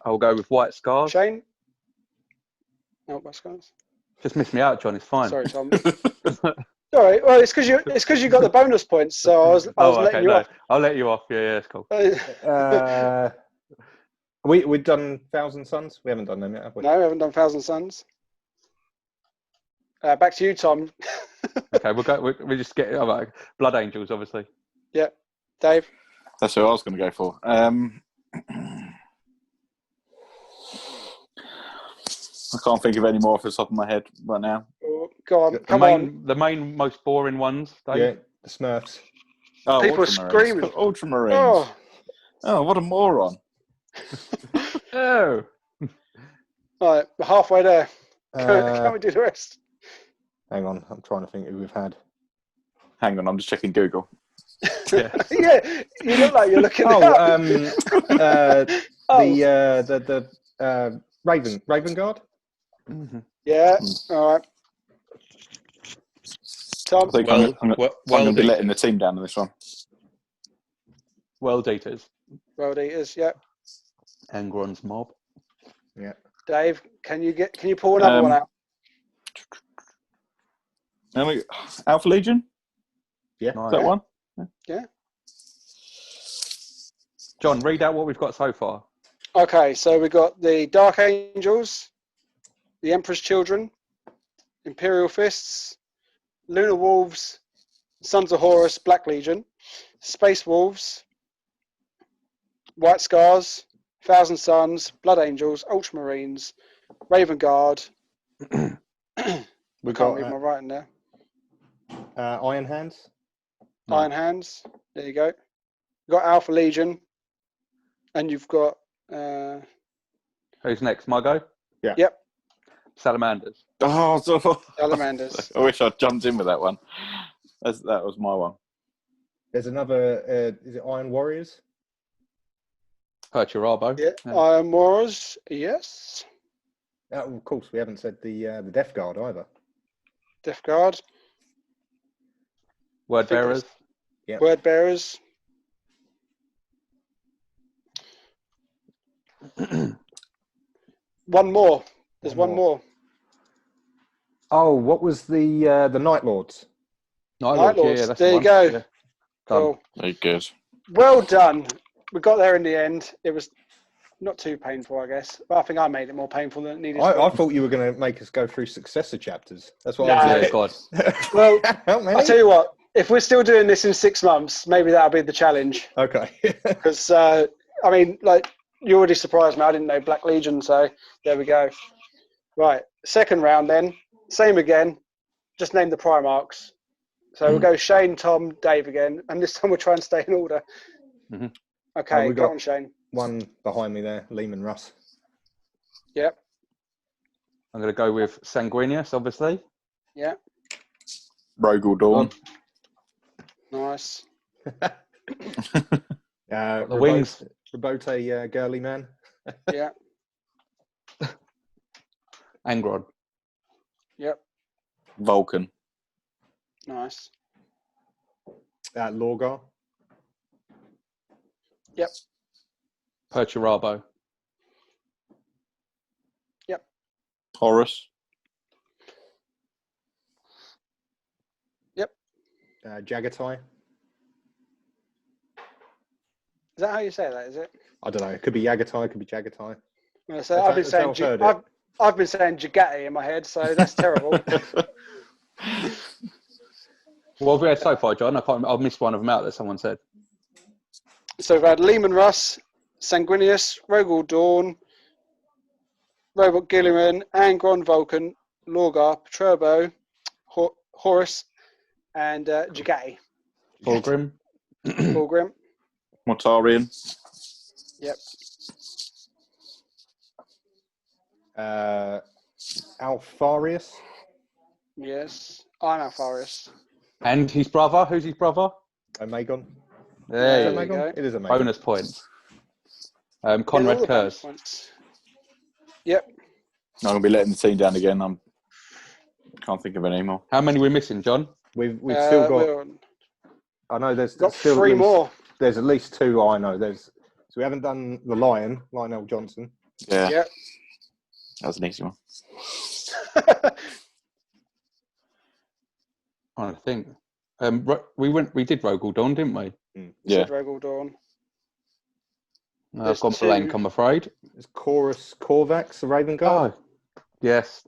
I'll go with White Scars. Shane? No, my scars. Just miss me out, John. It's fine. Sorry, Tom. Sorry. Well, it's because you got the bonus points, so I was letting you off. I'll let you off. Yeah, it's cool. We've done Thousand Suns. We haven't done them yet, have we? No, we haven't done Thousand Suns. Back to you, Tom. Okay, we just get Blood Angels, obviously. Yeah, Dave. That's who I was going to go for. I can't think of any more off the top of my head right now. Go on, come on. The main, most boring ones, Dave. Yeah, the Smurfs. Oh, People Ultramarines. screaming. Ultramarines. Oh, what a moron. Oh. All right, we're halfway there. Can we do the rest? Hang on, I'm trying to think who we've had. Hang on, I'm just checking Google. Yeah. Yeah, you look like you're looking it up. The Raven Guard. Mm-hmm. Yeah, all right. Tom? I think I'm going to be letting the team down on this one. World Eaters. World Eaters, yeah. Angron's Mob. Yeah. Dave, can you pull another one out? Alpha Legion? Yeah. Is that one? Yeah. John, read out what we've got so far. Okay, so we've got the Dark Angels, the Emperor's Children, Imperial Fists, Lunar Wolves, Sons of Horus, Black Legion, Space Wolves, White Scars, Thousand Suns, Blood Angels, Ultramarines, Raven Guard. I can't read my writing there. Iron Hands. Iron Hands. There you go. You've got Alpha Legion, and you've got. Who's next? My go? Yeah. Yep. Salamanders. Oh, Salamanders. I wish I'd jumped in with that one. That was my one. There's another. Is it Iron Warriors? Perturabo. Yeah. Iron Warriors. Yes. Of course, we haven't said the Death Guard either. Death Guard. Word Bearers. Yeah. Word Bearers. One more. There's one more. Oh, what was the Night Lords? Night Lords. Yeah, that's there the you go. Yeah. Cool. Very good. Well done. We got there in the end. It was not too painful, I guess. But I think I made it more painful than it needed to be. I thought you were going to make us go through successor chapters. That's what No. I was Yeah, God. Well, How many? I'll tell you what. If we're still doing this in 6 months, maybe that'll be the challenge. Okay. Because, I mean, like, you already surprised me. I didn't know Black Legion, so there we go. Right. Second round then. Same again. Just name the Primarchs. So we'll go Shane, Tom, Dave again. And this time we'll try and stay in order. Mm-hmm. Okay, we go got- on, Shane. One behind me there, Lehman Russ. Yep. I'm going to go with Sanguinius, obviously. Yeah. Rogel Dawn. Nice. The wings. Rabote, girly man. Yeah. Angron. Yep. Vulcan. Nice. Lorgar. Yep. Perturabo. Horus. Yep. Jagatai. Is that how you say that? Is it? I don't know. It could be Yagatai. It could be Jagatai. Yeah, so I've been saying I've been saying Jagatti in my head, so that's terrible. What have we had so far, John? I've missed one of them out that someone said. So we've had Lehman Russ, Sanguinius, Rogel Dawn, Robot Gilliman, Angron, Vulcan, Lorgar, Perturbo, Horus, and Jagatti. Fulgrim. Fulgrim. Mortarian. Yep. Alfarius. Yes. I'm Alfarius. And his brother. Who's his brother? Omegon. There Is you it go. Omegon? It is Omegon. Bonus points. Conrad Kurz. Yep. I'm going to be letting the team down again. Can't think of any more. How many we're missing, John? We've still got. I know there's still three more. There's at least two. I know so we haven't done the Lionel Johnson. Yeah. Yep. That was an easy one. I think we did Rogel Dawn, didn't we? Yeah. Rogel Dawn. I've gone blank, I'm afraid. There's Chorus Korvax, the Raven Guard. Oh, yes.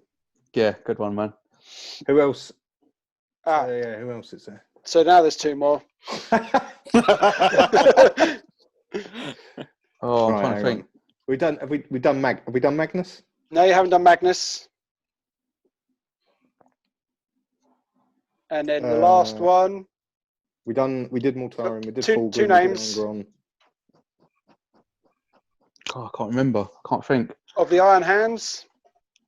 Yeah, good one, man. Who else? Who else is there? So now there's two more. I'm trying to think. Have we done Magnus? No, you haven't done Magnus. And then the last one. We did Mortarion. We did two Fulgrim, names. We did Angron. God, I can't remember. I can't think. Of the Iron Hands.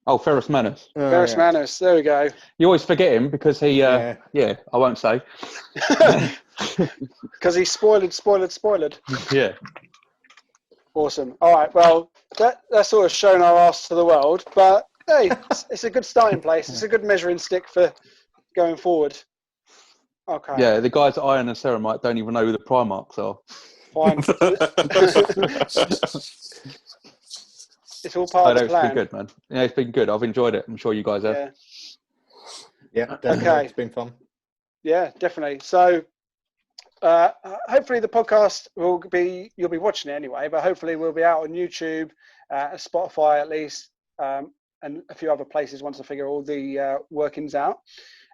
Oh, Ferrus Manus. Ferrus Manus. There we go. You always forget him because he. I won't say. Because he spoiled. Yeah. Awesome. All right. Well, that's sort of shown our ass to the world, but hey, it's a good starting place. It's a good measuring stick for going forward. Okay. Yeah, the guys at Iron and Ceramite don't even know who the Primarchs are. Fine. It's all part of the plan. It's been good, man. Yeah, it's been good. I've enjoyed it. I'm sure you guys have. Yeah, definitely. Okay. It's been fun. Yeah, definitely. So hopefully the podcast you'll be watching it anyway, but hopefully we'll be out on YouTube, Spotify at least, and a few other places once I figure all the workings out.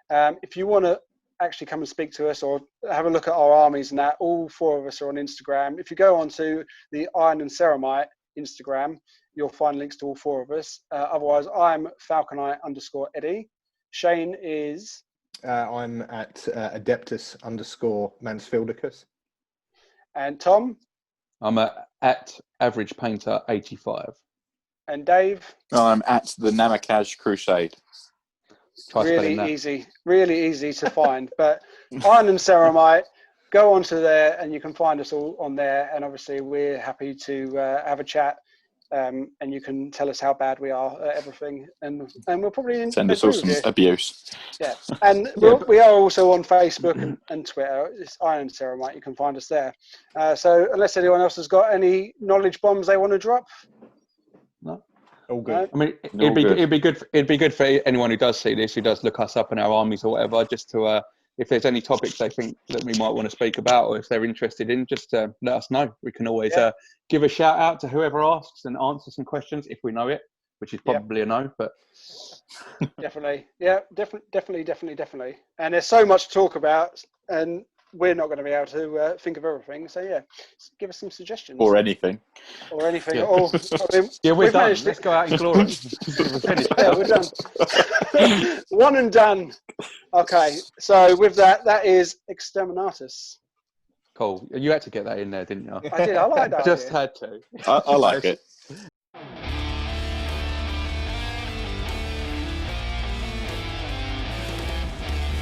If you want to actually come and speak to us or have a look at our armies and that, all four of us are on Instagram. If you go onto the Iron and Ceramite Instagram, you'll find links to all four of us. Otherwise, I'm Falconite_Eddie. Shane is... I'm at Adeptus_Mansfieldicus. And Tom? I'm at Average Painter 85. And Dave? I'm at the Namakaj Crusade. Really easy to find. But Iron and Ceramite, go onto there and you can find us all on there. And obviously we're happy to have a chat. And you can tell us how bad we are at everything, and we'll probably send us all some abuse. Yeah, and we are also on Facebook and Twitter. It's Iron Ceramite. You can find us there. So unless anyone else has got any knowledge bombs they want to drop, no, all good. I mean, it'd be good for anyone who does see this, who does look us up in our armies or whatever, just to if there's any topics they think that we might want to speak about, or if they're interested in, just let us know. We can always give a shout out to whoever asks and answer some questions if we know it, which is probably a no, but definitely, definitely. And there's so much to talk about, and we're not going to be able to think of everything. So give us some suggestions or anything. Yeah. Or I mean, we're done. Let's go out in glory. We're finished. Yeah, we're done. One and done. Okay, so with that is Exterminatus. Cool. You had to get that in there, didn't you? I did. I like that. Just had to. I like it.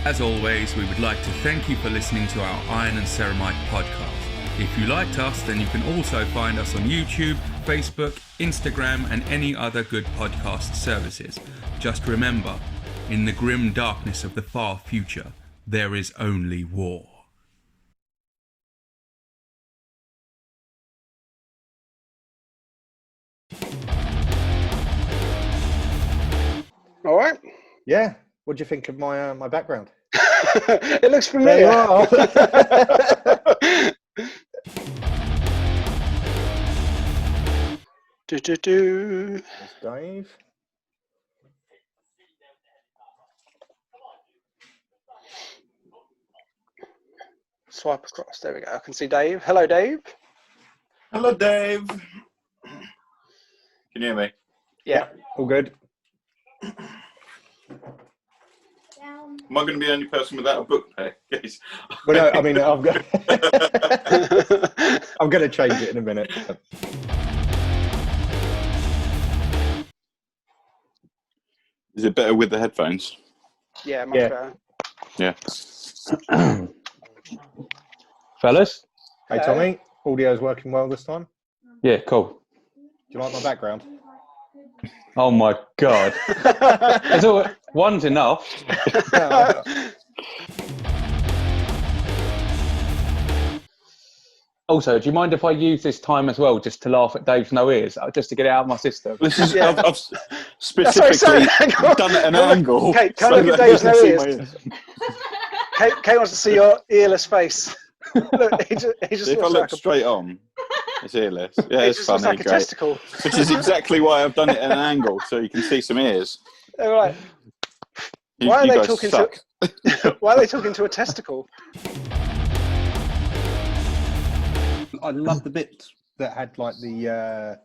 As always, we would like to thank you for listening to our Iron and Ceramite podcast. If you liked us, then you can also find us on YouTube, Facebook, Instagram, and any other good podcast services. Just remember, in the grim darkness of the far future, there is only war. All right. Yeah. What do you think of my my background? It looks There familiar. you are. Do. There's Dave. Swipe across. There we go. I can see Dave. Hello, Dave. Hello, Dave. Can you hear me? Yeah. All good. Am I going to be the only person without a book there? Yes. Well, no, I mean, I'm going to change it in a minute. Is it better with the headphones? Yeah, much better. Yeah. Fellas? Hey, Tommy. Audio's working well this time. Yeah, cool. Do you like my background? Oh my God. One's enough. Also, do you mind if I use this time as well just to laugh at Dave's no ears, just to get it out of my system? This is, Yeah. I've specifically done it at an angle. Kate, can I look at that Dave's you no can see ears? my ears. Kate wants to see your earless face. Look, he just See, if I looks look like straight on, it's earless. Yeah, he it's just looks funny, like a great. testicle. Which is exactly why I've done it at an angle, so you can see some ears. All right. You, Why are you they guys talking suck. to? Why are they talking to a testicle? I love the bits that had like the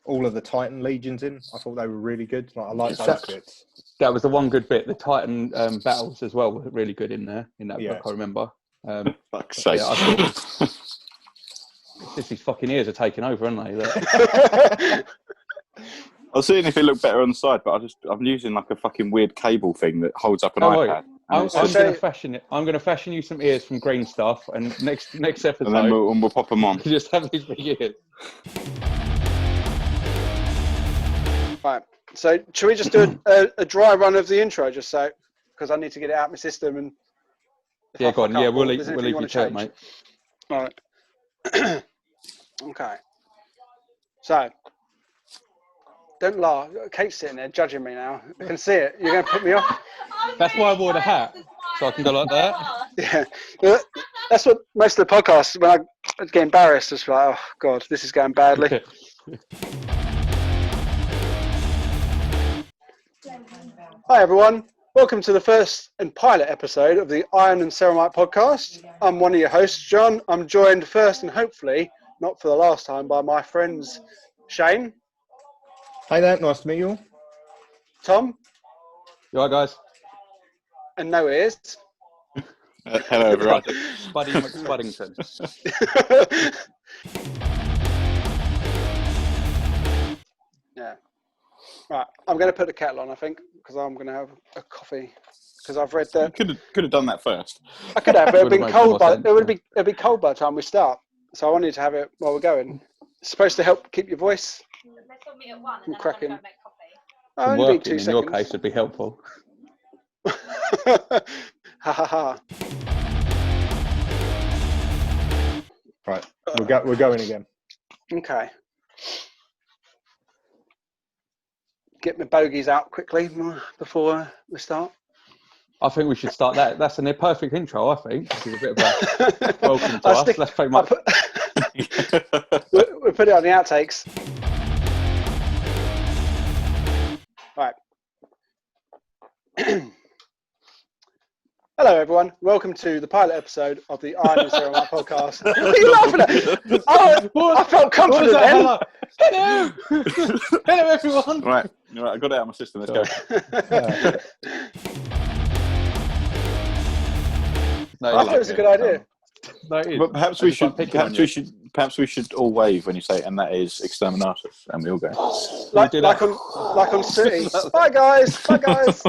all of the Titan legions in. I thought they were really good. Like, I like those bits. That was the one good bit. The Titan battles as well were really good in there, in that Yeah. book, I remember. Fuck's sake. Yeah, I thought just these fucking ears are taking over, aren't they? Look. I was seeing if it looked better on the side, but I'm using like a fucking weird cable thing that holds up an Oh, wait. iPad. I'm And, going to fashion it. I'm going to fashion you some ears from green stuff, and next episode, and then we'll pop them on. you just have these big ears. Right. So, should we just do a dry run of the intro, just so, because I need to get it out of my system and. if Yeah, I go on. fuck Yeah, up, we'll there's leave anything you wanna to it, change? mate. All right. Okay. So, don't laugh. Kate's sitting there judging me now. I can see it. You're going to put me off. That's why I wore the hat, so I can go like that. Yeah. That's what most of the podcasts, when I get embarrassed, it's like, oh, God, this is going badly. Hi, everyone. Welcome to the first and pilot episode of the Iron and Ceramite podcast. I'm one of your hosts, John. I'm joined first and hopefully not for the last time by my friends Shane. Hey there, nice to meet you all. Tom. You all right, guys? And no ears. Hello, everyone. Buddy McSpuddington. Yeah. Right. I'm going to put the kettle on, I think, because I'm going to have a coffee. Because I've read that. Could have done that first. I could have, but it'd been Would've made cold more by sense, it'd be cold by the time we start. So I wanted to have it while we're going. It's supposed to help keep your voice. They told me at 1 and then Cracking. I'm going to make coffee. Oh, Some only be working 2 in seconds. your case would be helpful. Ha ha ha. Right, we're going again. Okay. Get my bogies out quickly before we start. I think we should start that. That's a perfect intro, I think. This is a bit of a welcome to us. That's pretty much. We'll put it on the outtakes. Right. Hello, everyone. Welcome to the pilot episode of the Iron and Ceramite podcast. What are you laughing at? Oh, I felt confident then. Hello, hello, everyone. Right, I got it out of my system. Let's go. No, I thought it was a good idea. No, it is. But perhaps we should all wave when you say, and that is exterminatus, and we all go. Like on City. Bye guys. Bye guys.